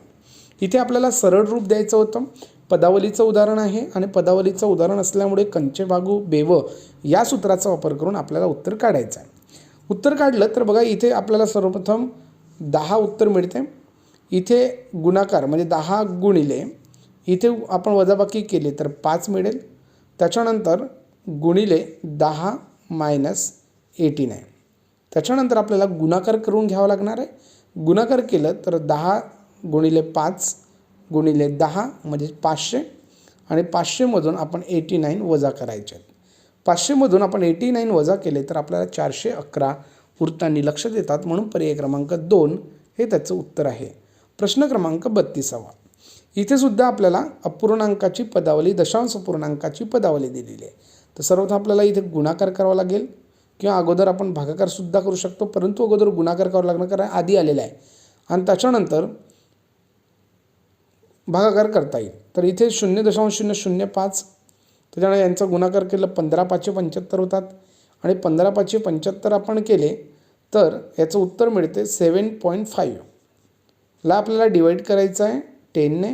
इथे आपल्याला सरळ रूप द्यायचं होतं. पदावलीचं उदाहरण आहे आणि पदावलीचं उदाहरण असल्यामुळे कंचे भागू बेव या सूत्राचा वापर करून आपल्याला उत्तर काढायचं आहे. उत्तर काढलं तर बघा इथे आपल्याला सर्वप्रथम 10 उत्तर मिळते. इथे गुणाकार म्हणजे 10 गुणिले इथे आपण वजाबाकी केली तर 5 मिळेल. त्याच्यानंतर गुणिले 10 मायनस 89. त्याच्यानंतर आपल्याला गुणाकार करून घ्यावा लागणार आहे. गुणाकार केलं तर 10 गुणिले 5 गुणिले 10 म्हणजे 500 आणि 500मधून आपण 89 वजा करायचे आहेत. 500मधून आपण 89 वजा केले तर आपल्याला 411 उरताना लक्षात येतात म्हणून पर्याय क्रमांक 2 हे त्याचं उत्तर आहे. प्रश्न क्रमांक 32. इथे सुद्धा आपल्याला अपूर्णांकाची पदावली दशांश अपूर्णांकाची पदावली दिलेली आहे. तर सर्वप्रथम आपल्याला इथे गुणाकार करावा लागेल किंवा अगोदर आपण भागाकारसुद्धा करू शकतो परंतु अगोदर गुणाकार करावा लागणार कारण आधी आलेला आहे आणि त्याच्यानंतर भागाकार करता येईल. तर इथे 0.005 त्याच्यामुळे यांचा गुणाकार केलं 15 5 75 होतात आणि 15 5 75 आपण केले तर याचं उत्तर मिळते 7.5. ला आपल्याला डिवाईड करायचं आहे 10ने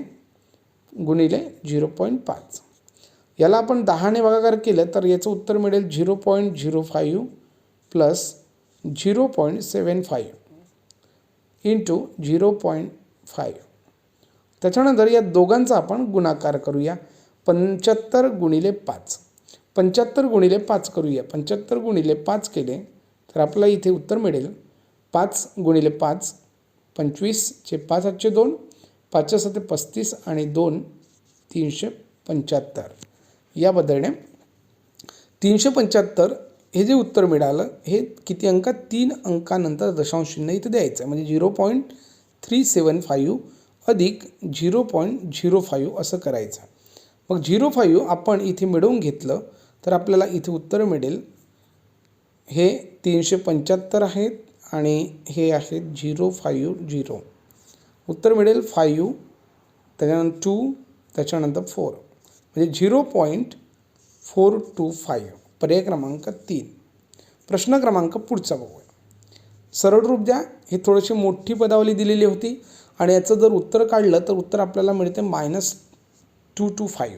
गुणिले 0.5. याला आपण 10ने भागाकार केलं तर याचं उत्तर मिळेल 0.05 प्लस 0.75 इंटू 0.5. त्याच्यानंतर या दोघांचा आपण गुणाकार करूया 75 गुणिले 5. 75 गुणिले 5 करूया. 75 गुणिले 5 केले तर आपल्याला इथे उत्तर मिळेल 5 गुणिले 5 25 चे 5 हातचे 2 5 7 35 आणि 2 375. या बदलणे 375 हे जे उत्तर मिळालं हे किती अंकात 3 अंकानंतर दशांश चिन्ह इथे द्यायचं आहे म्हणजे 0.375 अधिक 0.05 असं करायचं. मग 0.5 आपण इथे मिळवून घेतलं तर आपल्याला इथे उत्तर मिळेल. हे 375 आहेत आणि हे आहेत 0.50. उत्तर मिळेल 5, त्याच्यानंतर 2, त्याच्यानंतर 4, म्हणजे 0.425. पर्याय क्रमांक 3. प्रश्न क्रमांक पुढचा बघूया. सरळ रूप द्या. हे थोडीशी मोठी पदावली दिलेली होती आणि याचं जर उत्तर काढलं तर उत्तर आपल्याला मिळते -225.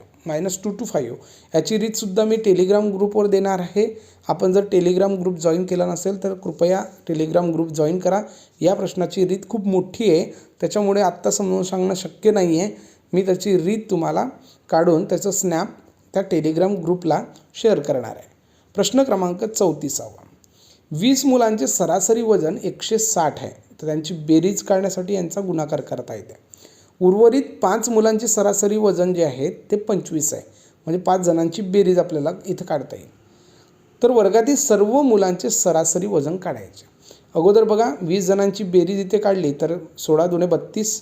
याची रीतसुद्धा मी टेलिग्राम ग्रुपवर देणार आहे. आपण जर टेलिग्राम ग्रुप जॉईन केला नसेल तर कृपया टेलिग्राम ग्रुप जॉईन करा. या प्रश्नाची रीत खूप मोठी आहे, त्याच्यामुळे आत्ता समजून सांगणं शक्य नाही आहे. मी त्याची रीत तुम्हाला काढून त्याचं स्नॅप त्या टेलिग्राम ग्रुपला शेअर करणार आहे. प्रश्न क्रमांक 34. 20 मुलांचे सरासरी वजन 160 आहे, तर त्यांची बेरीज काढण्यासाठी यांचा गुणाकार करता येते. उर्वरित 5 मुलांचे सरासरी वजन जे आहे ते 25 आहे, म्हणजे 5 जणांची बेरीज आपल्याला इथं काढता येईल. तर वर्गातील सर्व मुलांचे सरासरी वजन काढायचे. अगोदर बघा 20 जणांची बेरीज इथे काढली तर 16 दुणे 32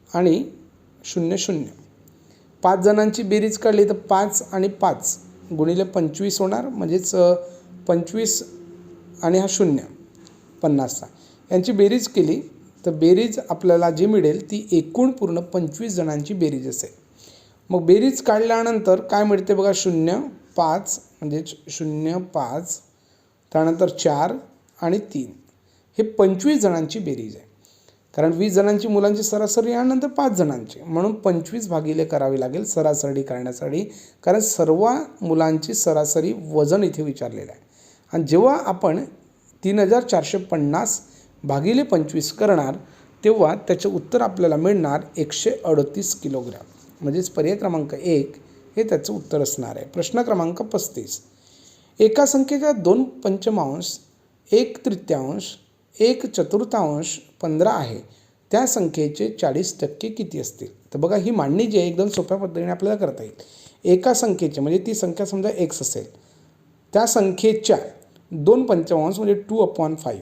आणि 0. 5 जणांची बेरीज काढली तर 5 आणि 5 गुणिले 25 होणार, म्हणजेच 25 आणि हा 0 50. यांची बेरीज केली तर बेरीज आपल्याला जी मिळेल ती एकूण पूर्ण 25 जणांची बेरीज असेल. मग बेरीज काढल्यानंतर काय मिळते बघा, 0, 5 म्हणजे 0, 5, त्यानंतर 4 आणि 3. हे 25 जणांची बेरीज आहे. कारण 20 जणांची मुलांची सरासरी यानंतर 5 जणांची, म्हणून 25 भागिले करावी लागेल सरासरी करण्यासाठी, कारण सर्व मुलांची सरासरी वजन इथे विचारलेलं आहे. आणि जेव्हा आपण 3450 भागिले 25 करणार तेव्हा त्याचे उत्तर आपल्याला मिळणार 138 किलोग्रॅम, म्हणजेच पर्याय क्रमांक 1 हे त्याचं उत्तर असणार आहे. प्रश्न क्रमांक 35. एका संख्येच्या 2 पंचमांश 1/3 1/4 15 आहे, त्या संख्येचे 40% किती असतील? तर बघा ही मांडणी जी आहे एकदम सोप्या पद्धतीने आपल्याला करता येईल. एका संख्येचे म्हणजे ती संख्या समजा x असेल, त्या संख्येच्या 2 पंचमांश म्हणजे 2/5,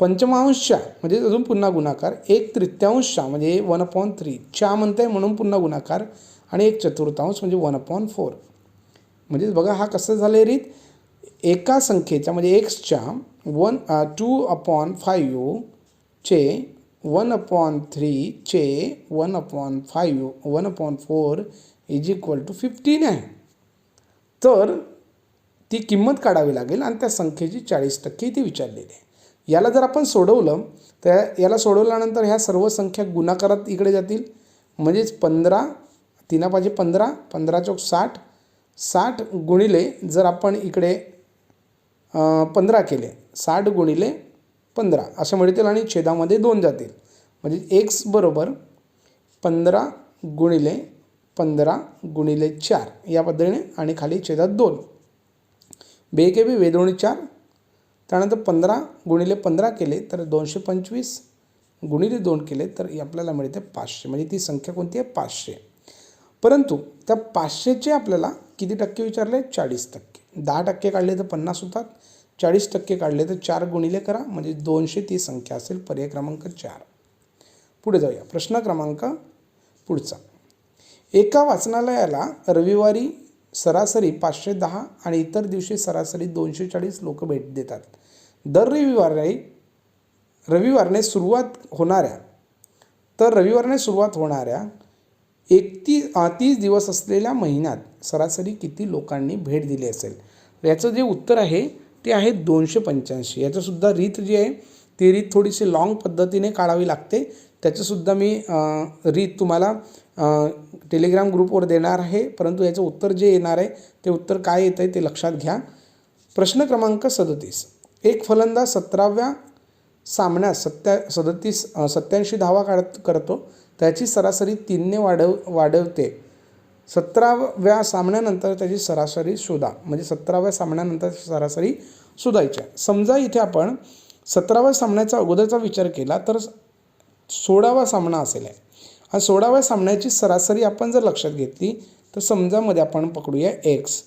पंचमांशच्या म्हणजे अजून पुन्हा गुणाकार, 1/3 म्हणजे 1/3, च्या म्हणते म्हणून पुन्हा गुणाकार, आणि 1/4 म्हणजे 1/4. म्हणजे बघा हा कसं झालं आहे रीत, एका संख्येच्या म्हणजे एक्सच्या 2/5 चे 1/3 चे 1/5 1/4 इज इक्वल टू 15 आहे. तर ती किंमत काढावी लागेल आणि त्या संख्येची 40% ती विचारलेली आहे. याला जर आपण सोडवलं तर याला सोडवल्यानंतर ह्या सर्व संख्या गुणाकारात इकडे जातील, म्हणजेच 15 3 पाहिजे 15, 15 चौक 60, 60 गुणिले जर आपण इकडे 15 केले, 60 गुणिले 15 असं मिळतील आणि छेदामध्ये 2 जातील, म्हणजे x बरोबर 15 गुणिले 15 गुणिले 4 या पद्धतीने, आणि खाली छेदात 2. बेके बी 2 4, त्यानंतर 15 गुणिले 15 केले तर 225 गुणिले 2 केले तर आपल्याला मिळते 500, म्हणजे ती संख्या कोणती आहे 500. परंतु त्या 500चे आपल्याला किती टक्के विचारले, 40%. 10% काढले तर 50 होतात, 40% काढले तर 4 गुणिले करा, म्हणजे 200 ती संख्या असेल. पर्याय क्रमांक 4. पुढे जाऊया. प्रश्न क्रमांक पुढचा. एका वाचनालयाला रविवारी सरासरी 510 आणि इतर दिवशी सरासरी 240 लोक भेट देतात. दर रविवारने सुरुवात होणाऱ्या 30 दिवस असलेल्या महिन्यात सरासरी किती लोकांनी भेट दिली असेल? याचं जे उत्तर आहे ते आहे 285. याचंसुद्धा रीत जी आहे ती रीत थोडीशी लॉंग पद्धतीने काढावी लागते. त्याचंसुद्धा मी रीत तुम्हाला टेलिग्राम ग्रुपवर देणार आहे, परंतु याचं उत्तर जे येणार आहे ते उत्तर काय येतं आहे ते लक्षात घ्या. प्रश्न क्रमांक 37. एक फलंदाज 17व्या सामन्यात 87 धावा करतो, त्याची सरासरी 3ने वाढवते. 17व्या सामन्यानंतर त्याची सरासरी शोधा, म्हणजे 17व्या सामन्यानंतर सरासरी शोधायची आहे. समजा इथे आपण 17व्या सामन्याचा अगोदरचा विचार केला तर 16वा सामना असेल आहे, आणि 16व्या सामन्याची सरासरी आपण जर लक्षात घेतली तर समजा मध्ये आपण पकडूया x,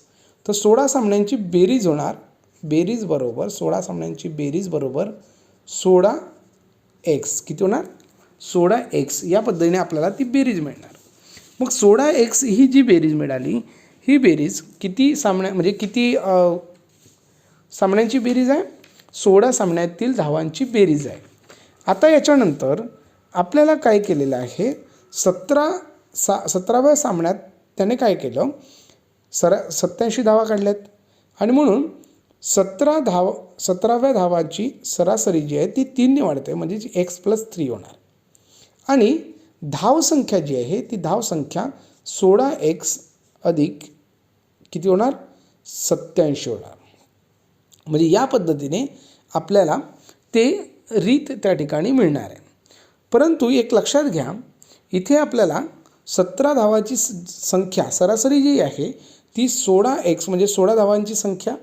तर 16 सामन्यांची बेरीज होणार, बेरीज बरोबर 16 सामन्यांची बेरीज बरोबर 16x किती होणार 16x या पद्धतीने आपल्याला ती बेरीज मिळणार. मग 16x ही जी बेरीज मिळाली, ही बेरीज किती म्हणजे किती सामन्यांची बेरीज आहे? 16 सामन्यातील धावांची बेरीज आहे. आता याच्यानंतर आपल्याला काय केलेलं आहे, 17व्या सामन्यात त्याने काय केलं, 87 धावा काढल्यात आणि म्हणून 17व्या धावाची सरासरी जी आहे ती 3ने वाढते, म्हणजे x+3 होणार. आणि धावसंख्या जी आहे ती धावसंख्या 16x अधिक किती होणार, 87 होणार. म्हणजे या पद्धतीने आपल्याला ते रीत त्या ठिकाणी मिळणार आहे. परंतु एक लक्षात घ्या, इथे आपल्याला 17 धावाची संख्या सरासरी जी आहे ती 16x म्हणजे 16 धावांची संख्या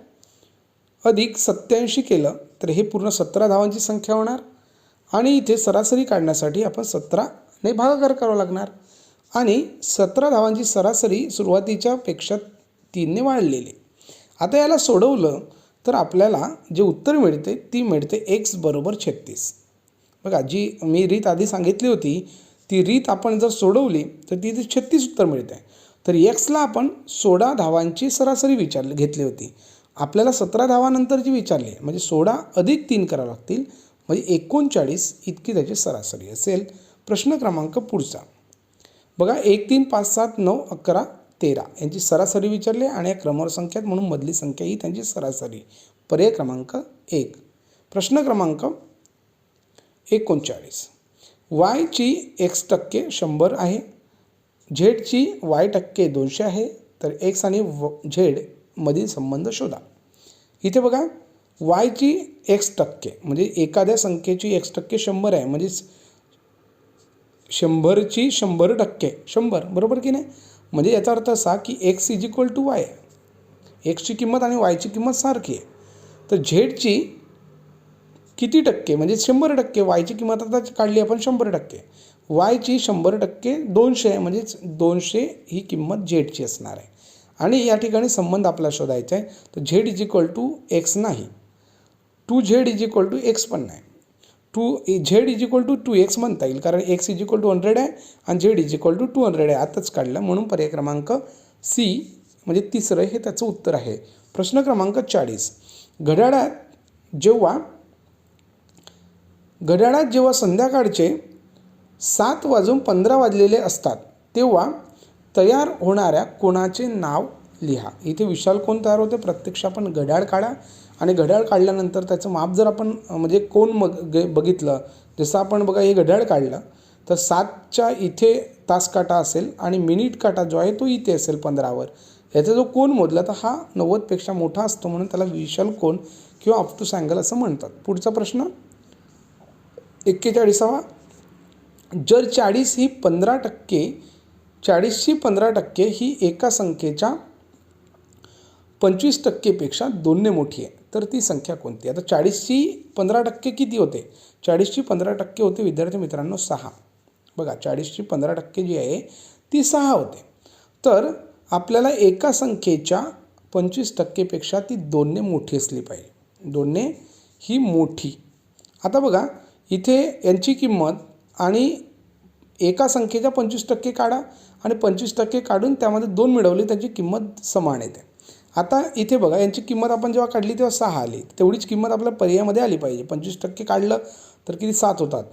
अधिक 87 केलं तर हे पूर्ण 17 धावांची संख्या होणार. आणि इथे सरासरी काढण्यासाठी आपण 17ने भागाकार करावा लागणार. आणि 17 धावांची सरासरी सुरुवातीच्या पेक्षा 3ने वाढलेली. आता याला सोडवलं तर आपल्याला जे उत्तर मिळते ती मिळते x बरोबर 36. बघा, जी मी रीत आधी सांगितली होती ती रीत आपण जर सोडवली तर ती 36 उत्तर मिळते. तर एक्सला आपण 16 धावांची सरासरी घेतली होती. आपल्याला 17 धावानंतरची विचारली, म्हणजे 16 अधिक 3 करावं लागतील, म्हणजे 39 इतकी त्याची सरासरी असेल. प्रश्न क्रमांक पुढचा बघा, 1 3 5 7 9 11 13 यांची सरासरी विचारली आणि या क्रमवार संख्यात म्हणून मधली संख्या ही त्यांची सरासरी. पर्याय क्रमांक 1. प्रश्न क्रमांक 39. वायची x% 100 आहे, झेडची y% 200 आहे, तर x आणि झेड मधील संबंध शोधा. इथे बघा, वायची x% म्हणजे एखाद्या संख्येची x% 100 आहे, म्हणजे 100ची 100% 100, बरोबर की नाही. म्हणजे याचा अर्थ असा की x = y, एक्सची किंमत आणि वायची किंमत सारखी आहे. तर झेडची किती टक्के म्हणजे 100%, वायची किंमत आता काढली आपण 100%, वायची 100% 200 आहे, म्हणजेच 200 ही किंमत झेडची असणार आहे. आणि या ठिकाणी संबंध आपल्याला शोधायचा आहे. तर झेड x नाही, 2z x पण नाही, झेड 2x म्हणता येईल, कारण x 100 आहे आणि झेड 200 आहे. आताच काढलं, म्हणून पर्याय क्रमांक सी म्हणजे तिसरं हे त्याचं उत्तर आहे. प्रश्न क्रमांक 40. घड्याळात जेव्हा संध्याकाळचे 7:15 वाजलेले असतात तेव्हा तयार होणाऱ्या कोणाचे नाव लिहा. इथे विशाल कोण तयार होते, प्रत्यक्ष आपण घड्याळ काढा आणि घड्याळ काढल्यानंतर त्याचं माप जर आपण म्हणजे कोण बघितलं, जसं आपण बघा हे घड्याळ काढलं तर 7च्या इथे तास काटा असेल आणि मिनिट काटा जो आहे तो इथे असेल 15वर. याचा जो कोण मोजला तर हा 90पेक्षा मोठा असतो, म्हणून त्याला विशाल कोण किंवा ऑप्टूस अँगल असं म्हणतात. पुढचा प्रश्न 41. जर 40 ही 15% 40ची 15% ही एका संख्येच्या 25%पेक्षा 2ने मोठी आहे, तर ती संख्या कोणती? आता 40ची 15% किती होते? 40ची 15% होते विद्यार्थी मित्रांनो 6. बघा, 40ची 15% जी आहे ती 6 होते. तर आपल्याला एका संख्येच्या 25%पेक्षा ती 2ने मोठी असली पाहिजे, 2ने ही मोठी. आता बघा, इथे यांची किंमत आणि एका संख्येच्या 25% काढा आणि 25% काढून त्यामध्ये 2 मिळवली, त्याची किंमत समान येते. आता इथे बघा, यांची किंमत आपण जेव्हा काढली तेव्हा 6 आली, तेवढीच किंमत आपल्या पर्यायामध्ये आली पाहिजे. 25% काढलं तर किती 7 होतात,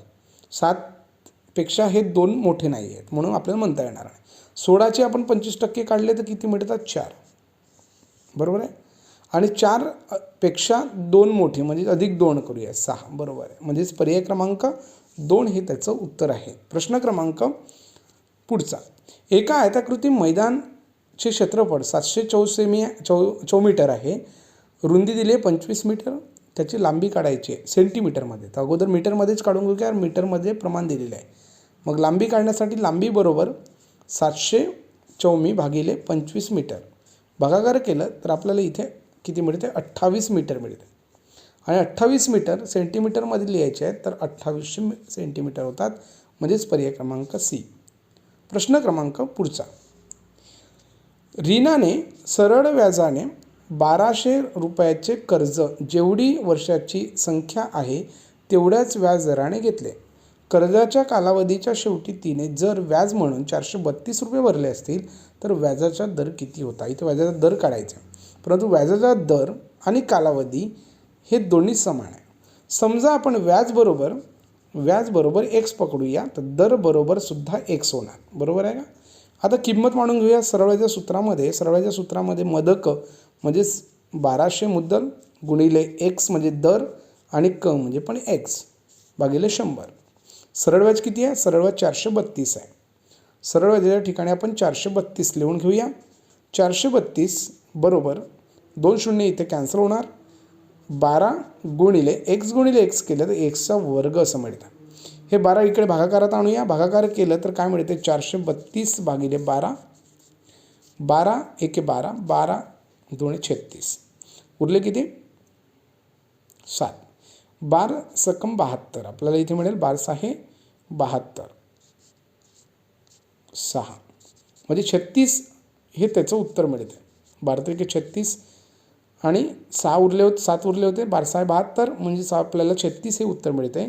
7पेक्षा हे 2 मोठे नाही आहेत, म्हणून आपल्याला म्हणता येणार नाही. 16चे आपण 25% काढले तर किती मिळतात 4, बरोबर आहे. आणि 4पेक्षा 2 मोठे म्हणजे अधिक 2 करूया 6, बरोबर आहे. म्हणजेच पर्याय क्रमांक 2 हे त्याचं उत्तर आहे. प्रश्न क्रमांक पुढचा. एका आयताकृती मैदानचे क्षेत्रफळ 724 मीटर आहे, रुंदी दिली आहे 25 मीटर, त्याची लांबी काढायची आहे सेंटीमीटरमध्ये. तर अगोदर मीटरमध्येच काढून घेऊ, कारण मीटरमध्ये प्रमाण दिलेलं आहे. मग लांबी काढण्यासाठी लांबी बरोबर 724 भागिले 25 मीटर भागाकार केलं तर आपल्याला इथे किती मिळते 28 मीटर मिळते. आणि 28 मीटर सेंटीमीटरमध्ये लिहायचे आहेत तर 2800 सेंटीमीटर होतात, म्हणजेच पर्याय क्रमांक सी. प्रश्न क्रमांक पुढचा. रीनाने सरळ व्याजाने 1200 रुपयाचे कर्ज जेवढी वर्षाची संख्या आहे तेवढ्याच व्याज दराने घेतले. कर्जाच्या कालावधीच्या शेवटी तिने जर व्याज म्हणून 432 रुपये भरले असतील तर व्याजाचा दर किती होता. इथे व्याजाचा दर काढायचा, परंतु व्याजाचा दर आणि कालावधी हे दोन्ही समान आहे. समजा आपण व्याज बरोबर एक्स पकडूया, तर दर बरोबर सुद्धा एक्स होणार. बरोबर आहे का. आता किंमत मांडून घेऊया सरळाच्या सूत्रामध्ये. मदक म्हणजेच 1200 मुद्दल गुणिले एक्स म्हणजे दर आणि क म्हणजे पण एक्स भागिले 100. सरळ व्याज किती आहे. सरळ व्याज 432 आहे. सरळ व्याजाच्या ठिकाणी आपण 432 लिहून घेऊया. 432 बरोबर 2 शून्य इथे कॅन्सल होणार. 12 गुणिले एक्स केलं तर एक्सचा वर्ग असं मिळतं. हे 12 इकडे भागाकारात आणूया. भागाकार केलं तर काय मिळते. 432 भागिले 12. 12 एके 12, 12 दोणे 36. उरले किती 7. 12 सकम 72 आपल्याला इथे मिळेल. 12 6 72 6 म्हणजे 36 हे त्याचं उत्तर मिळते. 12 त्रिके 36 आणि 7 उरले होते. 12 6 72 म्हणजे आपल्याला 36 हे उत्तर मिळते.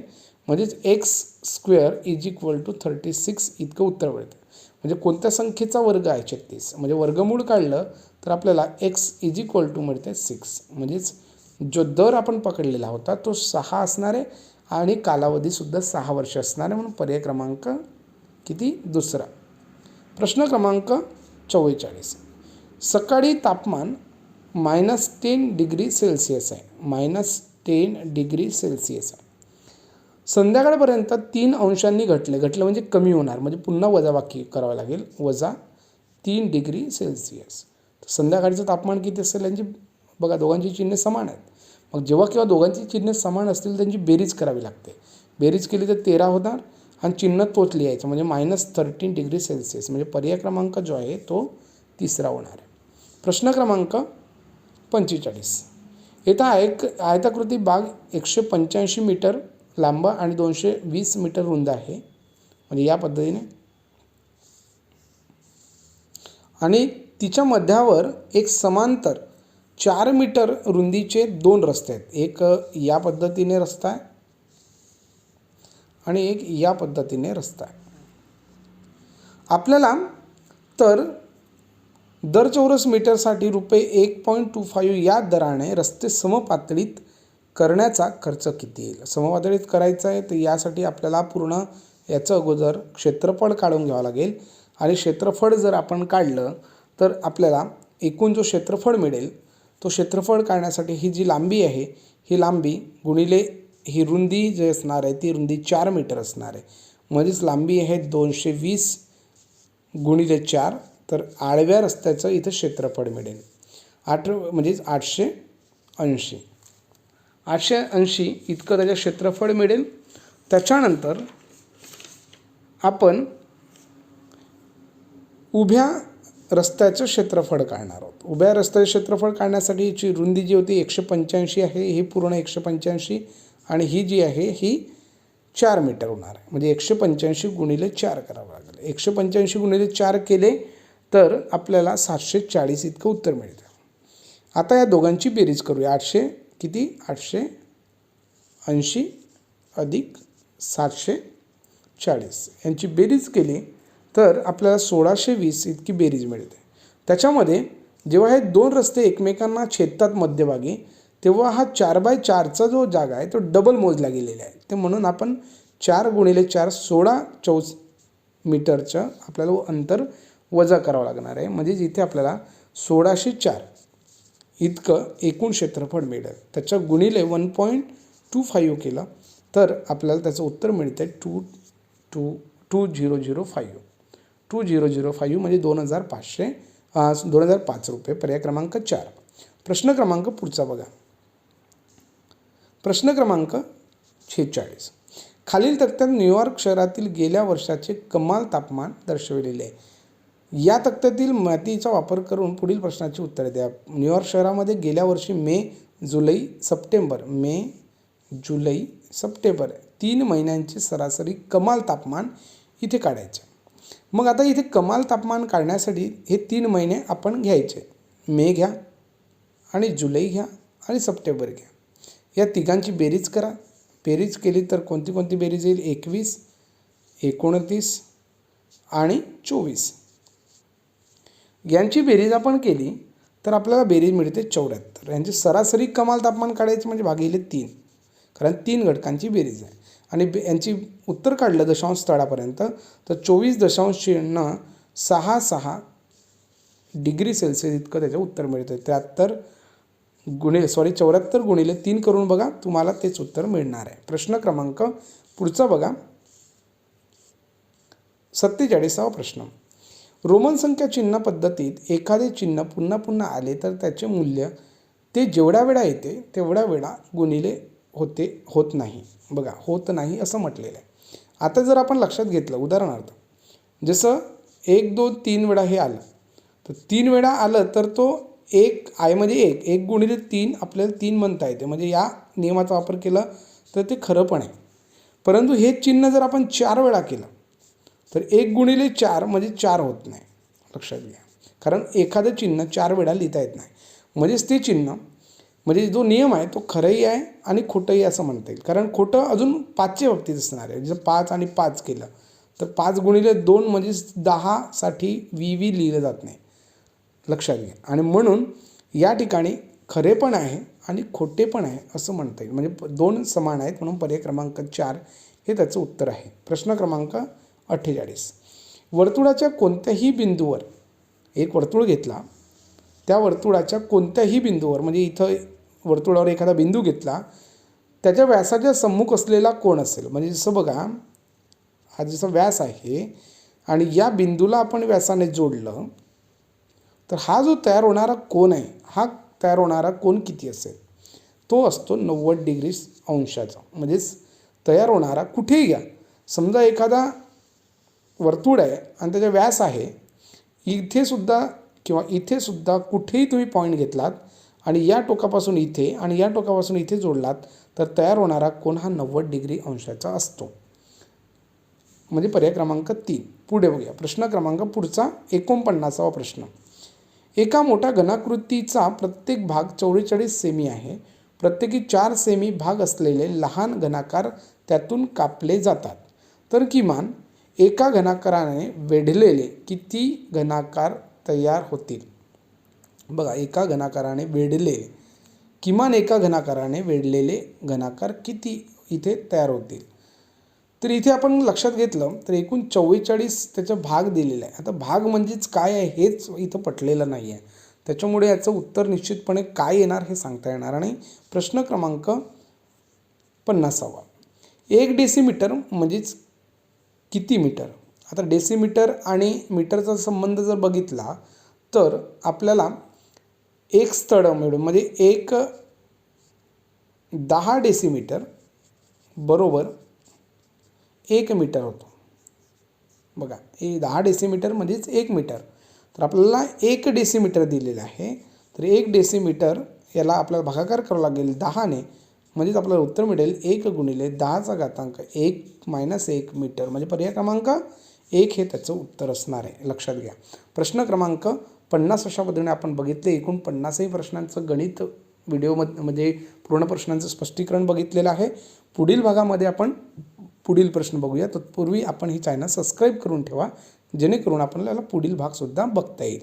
म्हणजेच X square is equal to 36 इतकं उत्तर मिळतं. म्हणजे कोणत्या संख्येचा वर्ग आहे 36 म्हणजे वर्गमूळ काढलं तर आपल्याला एक्स इज इक्वल टू मिळते 6. म्हणजेच जो दर आपण पकडलेला होता तो 6 असणार आहे आणि कालावधीसुद्धा 6 वर्ष असणार आहे. म्हणून पर्याय क्रमांक किती दुसरा. प्रश्न क्रमांक 44. सकाळी तापमान -10 डिग्री सेल्सिअस आहे. -10 डिग्री सेल्सिअस आहे. संध्याकाळपर्यंत 3 अंशांनी घटले म्हणजे कमी होणार. म्हणजे पुन्हा वजाबाकी करावं लागेल. -3 डिग्री सेल्सिअस. संध्याकाळचं तापमान किती असेल यांची बघा. दोघांची चिन्हे समान आहेत. मग जेव्हा केव्हा दोघांची चिन्हे समान असतील त्यांची बेरीज करावी लागते. बेरीज केली तर 13 होणार आणि चिन्ह तोच लिहायचं म्हणजे -13 डिग्री सेल्सिअस. म्हणजे पर्याय क्रमांक जो आहे तो तिसरा होणार आहे. प्रश्न क्रमांक 45. येथे आयताकृती बाग 185 मीटर लांब आणि 220 मीटर रुंद आहे. म्हणजे या पद्धतीने आणि तिच्या मध्यावर एक समांतर 4 मीटर रुंदीचे 2 रस्ते आहेत. एक या पद्धतीने रस्ता आहे आणि एक या पद्धतीने रस्ता आहे. आपल्याला तर दर चौरस मीटरसाठी रुपये 1.25 या दराने रस्ते समपातळीत करण्याचा खर्च किती येईल. समपातळीत करायचं आहे तर यासाठी आपल्याला पूर्ण याचं अगोदर क्षेत्रफळ काढून घ्यावं लागेल. आणि क्षेत्रफळ जर आपण काढलं तर आपल्याला एकूण जो क्षेत्रफळ मिळेल तो क्षेत्रफळ काढण्यासाठी ही जी लांबी आहे ही लांबी गुणिले ही रुंदी जी असणार आहे ती रुंदी 4 मीटर असणार आहे. म्हणजेच लांबी आहे 220 गुणिले 4. तर आडव्या रस्त्याचं इथं क्षेत्रफळ मिळेल म्हणजेच 880 इतकं त्याचं क्षेत्रफळ मिळेल. त्याच्यानंतर आपण उभ्या रस्त्याचं क्षेत्रफळ काढणार आहोत. उभ्या रस्त्याचं क्षेत्रफळ काढण्यासाठी हिची रुंदी जी होती 185 आहे. ही पूर्ण 185 आणि ही जी आहे ही 4 मीटर होणार आहे. म्हणजे 185 गुणिले 4 करावं लागेल. 185 गुणिले 4 केले तर आपल्याला 740 इतकं उत्तर मिळतं. आता या दोघांची बेरीज करूया. 880 अधिक 740 यांची बेरीज केली तर आपल्याला 1620 इतकी बेरीज मिळते. त्याच्यामध्ये जेव्हा हे 2 रस्ते एकमेकांना छेदतात मध्यभागी तेव्हा हा 4x4चा जो जागा आहे तो डबल मोजला गेलेला आहे. ते म्हणून आपण 4 गुणिले 4 16 मीटरचं आपल्याला अंतर वजा करावं लागणार आहे. म्हणजे जिथे आपल्याला 1604 इतकं एकूण क्षेत्रफळ मिळेल. त्याच्या गुणिले 1.25 केलं तर आपल्याला त्याचं उत्तर मिळतं 2005 म्हणजे 2005 रुपये. पर्याय क्रमांक 4. प्रश्न क्रमांक पुढचा बघा. प्रश्न क्रमांक 46. खालील तक्त्यात न्यूयॉर्क शहरातील गेल्या वर्षाचे कमाल तापमान दर्शविलेले आहे. या तक्त्यातील माहितीचा वापर करून पुढील प्रश्नाची उत्तरे द्या. न्यूयॉर्क शहरामध्ये गेल्या वर्षी मे जुलै सप्टेंबर 3 महिन्यांचे सरासरी कमाल तापमान इथे काढायचे. मग आता इथे कमाल तापमान काढण्यासाठी हे 3 महिने आपण घ्यायचे. मे घ्या आणि जुलै घ्या आणि सप्टेंबर घ्या. या तिघांची बेरीज करा. बेरीज केली तर कोणती बेरीज येईल. 21 29 आणि 24 यांची बेरीज आपण केली तर आपल्याला बेरीज मिळते 74. यांची सरासरी कमाल तापमान काढायची म्हणजे भागिले 3, कारण 3 घटकांची बेरीज आहे. आणि यांची उत्तर काढलं दशांश तळापर्यंत तर 24.66 डिग्री सेल्सिअस इतकं त्याचं उत्तर मिळतं. 74 गुणिले 3 करून बघा, तुम्हाला तेच उत्तर मिळणार आहे. प्रश्न क्रमांक पुढचा बघा, 47वा प्रश्न. रोमन संख्या चिन्ह पद्धतीत एखादे चिन्ह पुन्हा पुन्हा आले तर त्याचे मूल्य ते जेवढ्या वेळा येते तेवढ्या वेळा गुणिले होत नाही. बघा, होत नाही असं म्हटलेलं आहे. आता जर आपण लक्षात घेतलं, उदाहरणार्थ जसं 1 2 3 वेळा हे आलं, तर 3 वेळा आलं तर तो 1 आहे म्हणजे 1 गुणिले 3 आपल्याला 3 म्हणता येते. म्हणजे या नियमाचा वापर केला तर ते खरं पण आहे. परंतु हे चिन्ह जर आपण 4 वेळा केलं तर 1 गुणिले 4 म्हणजे 4 होत नाही. लक्षात घ्या, कारण एखादं चिन्ह 4 वेळा लिहिता येत नाही. म्हणजेच ते चिन्ह म्हणजे जो नियम आहे तो खरंही आहे आणि खोटंही असं म्हणता येईल. कारण खोटं अजून 5च्या बाबतीत असणार आहे. जसं 5 आणि 5 केलं तर 5 गुणिले 2 म्हणजे 10साठी लिहिलं जात नाही. लक्षात घ्या. आणि म्हणून या ठिकाणी खरे पण आहे आणि खोटे पण आहे असं म्हणता येईल. म्हणजे 2 समान आहेत, म्हणून पर्याय क्रमांक 4 हे त्याचं उत्तर आहे. प्रश्न क्रमांक 48. वर्तुळाच्या कोणत्याही बिंदूवर एक वर्तुळ घेतला, त्या वर्तुळाच्या कोणत्याही बिंदूवर म्हणजे इथं वर्तुळावर एखादा बिंदू घेतला, त्याच्या व्यासाच्या सम्मुख असलेला कोण असेल. म्हणजे जसं बघा, हा जसा व्यास आहे आणि या बिंदूला आपण व्यासाने जोडलं तर हा जो तयार होणारा कोन आहे, हा तयार होणारा कोन किती असेल, तो असतो 90 डिग्री अंशाचा. म्हणजेच तयार होणारा कुठेही घ्या, समजा एखादा वर्तुळ आहे आणि त्याचा व्यास आहे, इथेसुद्धा किंवा इथेसुद्धा कुठेही तुम्ही पॉईंट घेतलात आणि या टोकापासून इथे आणि या टोकापासून इथे जोडलात तर तयार होणारा कोन हा 90 डिग्री अंशाचा असतो. म्हणजे पर्याय क्रमांक 3. पुढे बघूया, प्रश्न क्रमांक पुढचा 49वा प्रश्न. एका मोठ्या घनाकृतीचा प्रत्येक भाग 44 सेमी आहे. प्रत्येकी 4 सेमी भाग असलेले लहान घनाकार त्यातून कापले जातात. तर किमान एका घनाकाराने वेढलेले किती घनाकार तयार होतील. बघा, एका घनाकाराने वेढलेले, किमान एका घनाकाराने वेढलेले घनाकार किती इथे तयार होतील. तर इथे आपण लक्षात घेतलं तर एकूण 44 त्याचा भाग दिलेला आहे. आता भाग म्हणजेच काय आहे हेच इथं पटलेलं नाही आहे. त्याच्यामुळे याचं उत्तर निश्चितपणे काय येणार हे सांगता येणार नाही. प्रश्न क्रमांक 50वा. 1 डेसिमीटर म्हणजेच किती मीटर. आता डेसिमीटर आणि मीटरचा संबंध जर बघितला तर आपल्याला एक स्थळ मिळून म्हणजे 10 डेसिमीटर बरोबर 1 मीटर होतो. बघा, हे 10 डेसिमीटर म्हणजेच 1 मीटर. तर आपल्याला 1 डेसिमीटर दिलेलं आहे. तर 1 डेसिमीटर याला आपल्याला भागाकार करावा लागेल 10ने, म्हणजेच आपल्याला उत्तर मिळेल 1 गुणिले 10चा घातांक 1 - 1 मीटर. म्हणजे पर्याय क्रमांक 1 हे त्याचं उत्तर असणार आहे. लक्षात घ्या. प्रश्न क्रमांक 50 अशा पद्धतीने आपण बघितले. एकूण 50ही प्रश्नांचं गणित व्हिडिओमध्ये पूर्ण प्रश्नांचं स्पष्टीकरण बघितलेलं आहे. पुढील भागामध्ये आपण पुढील प्रश्न बघूया. तत्पूर्वी आपण ही चॅनल सबस्क्राईब करून ठेवा, जेणेकरून आपल्याला पुढील भागसुद्धा बघता येईल.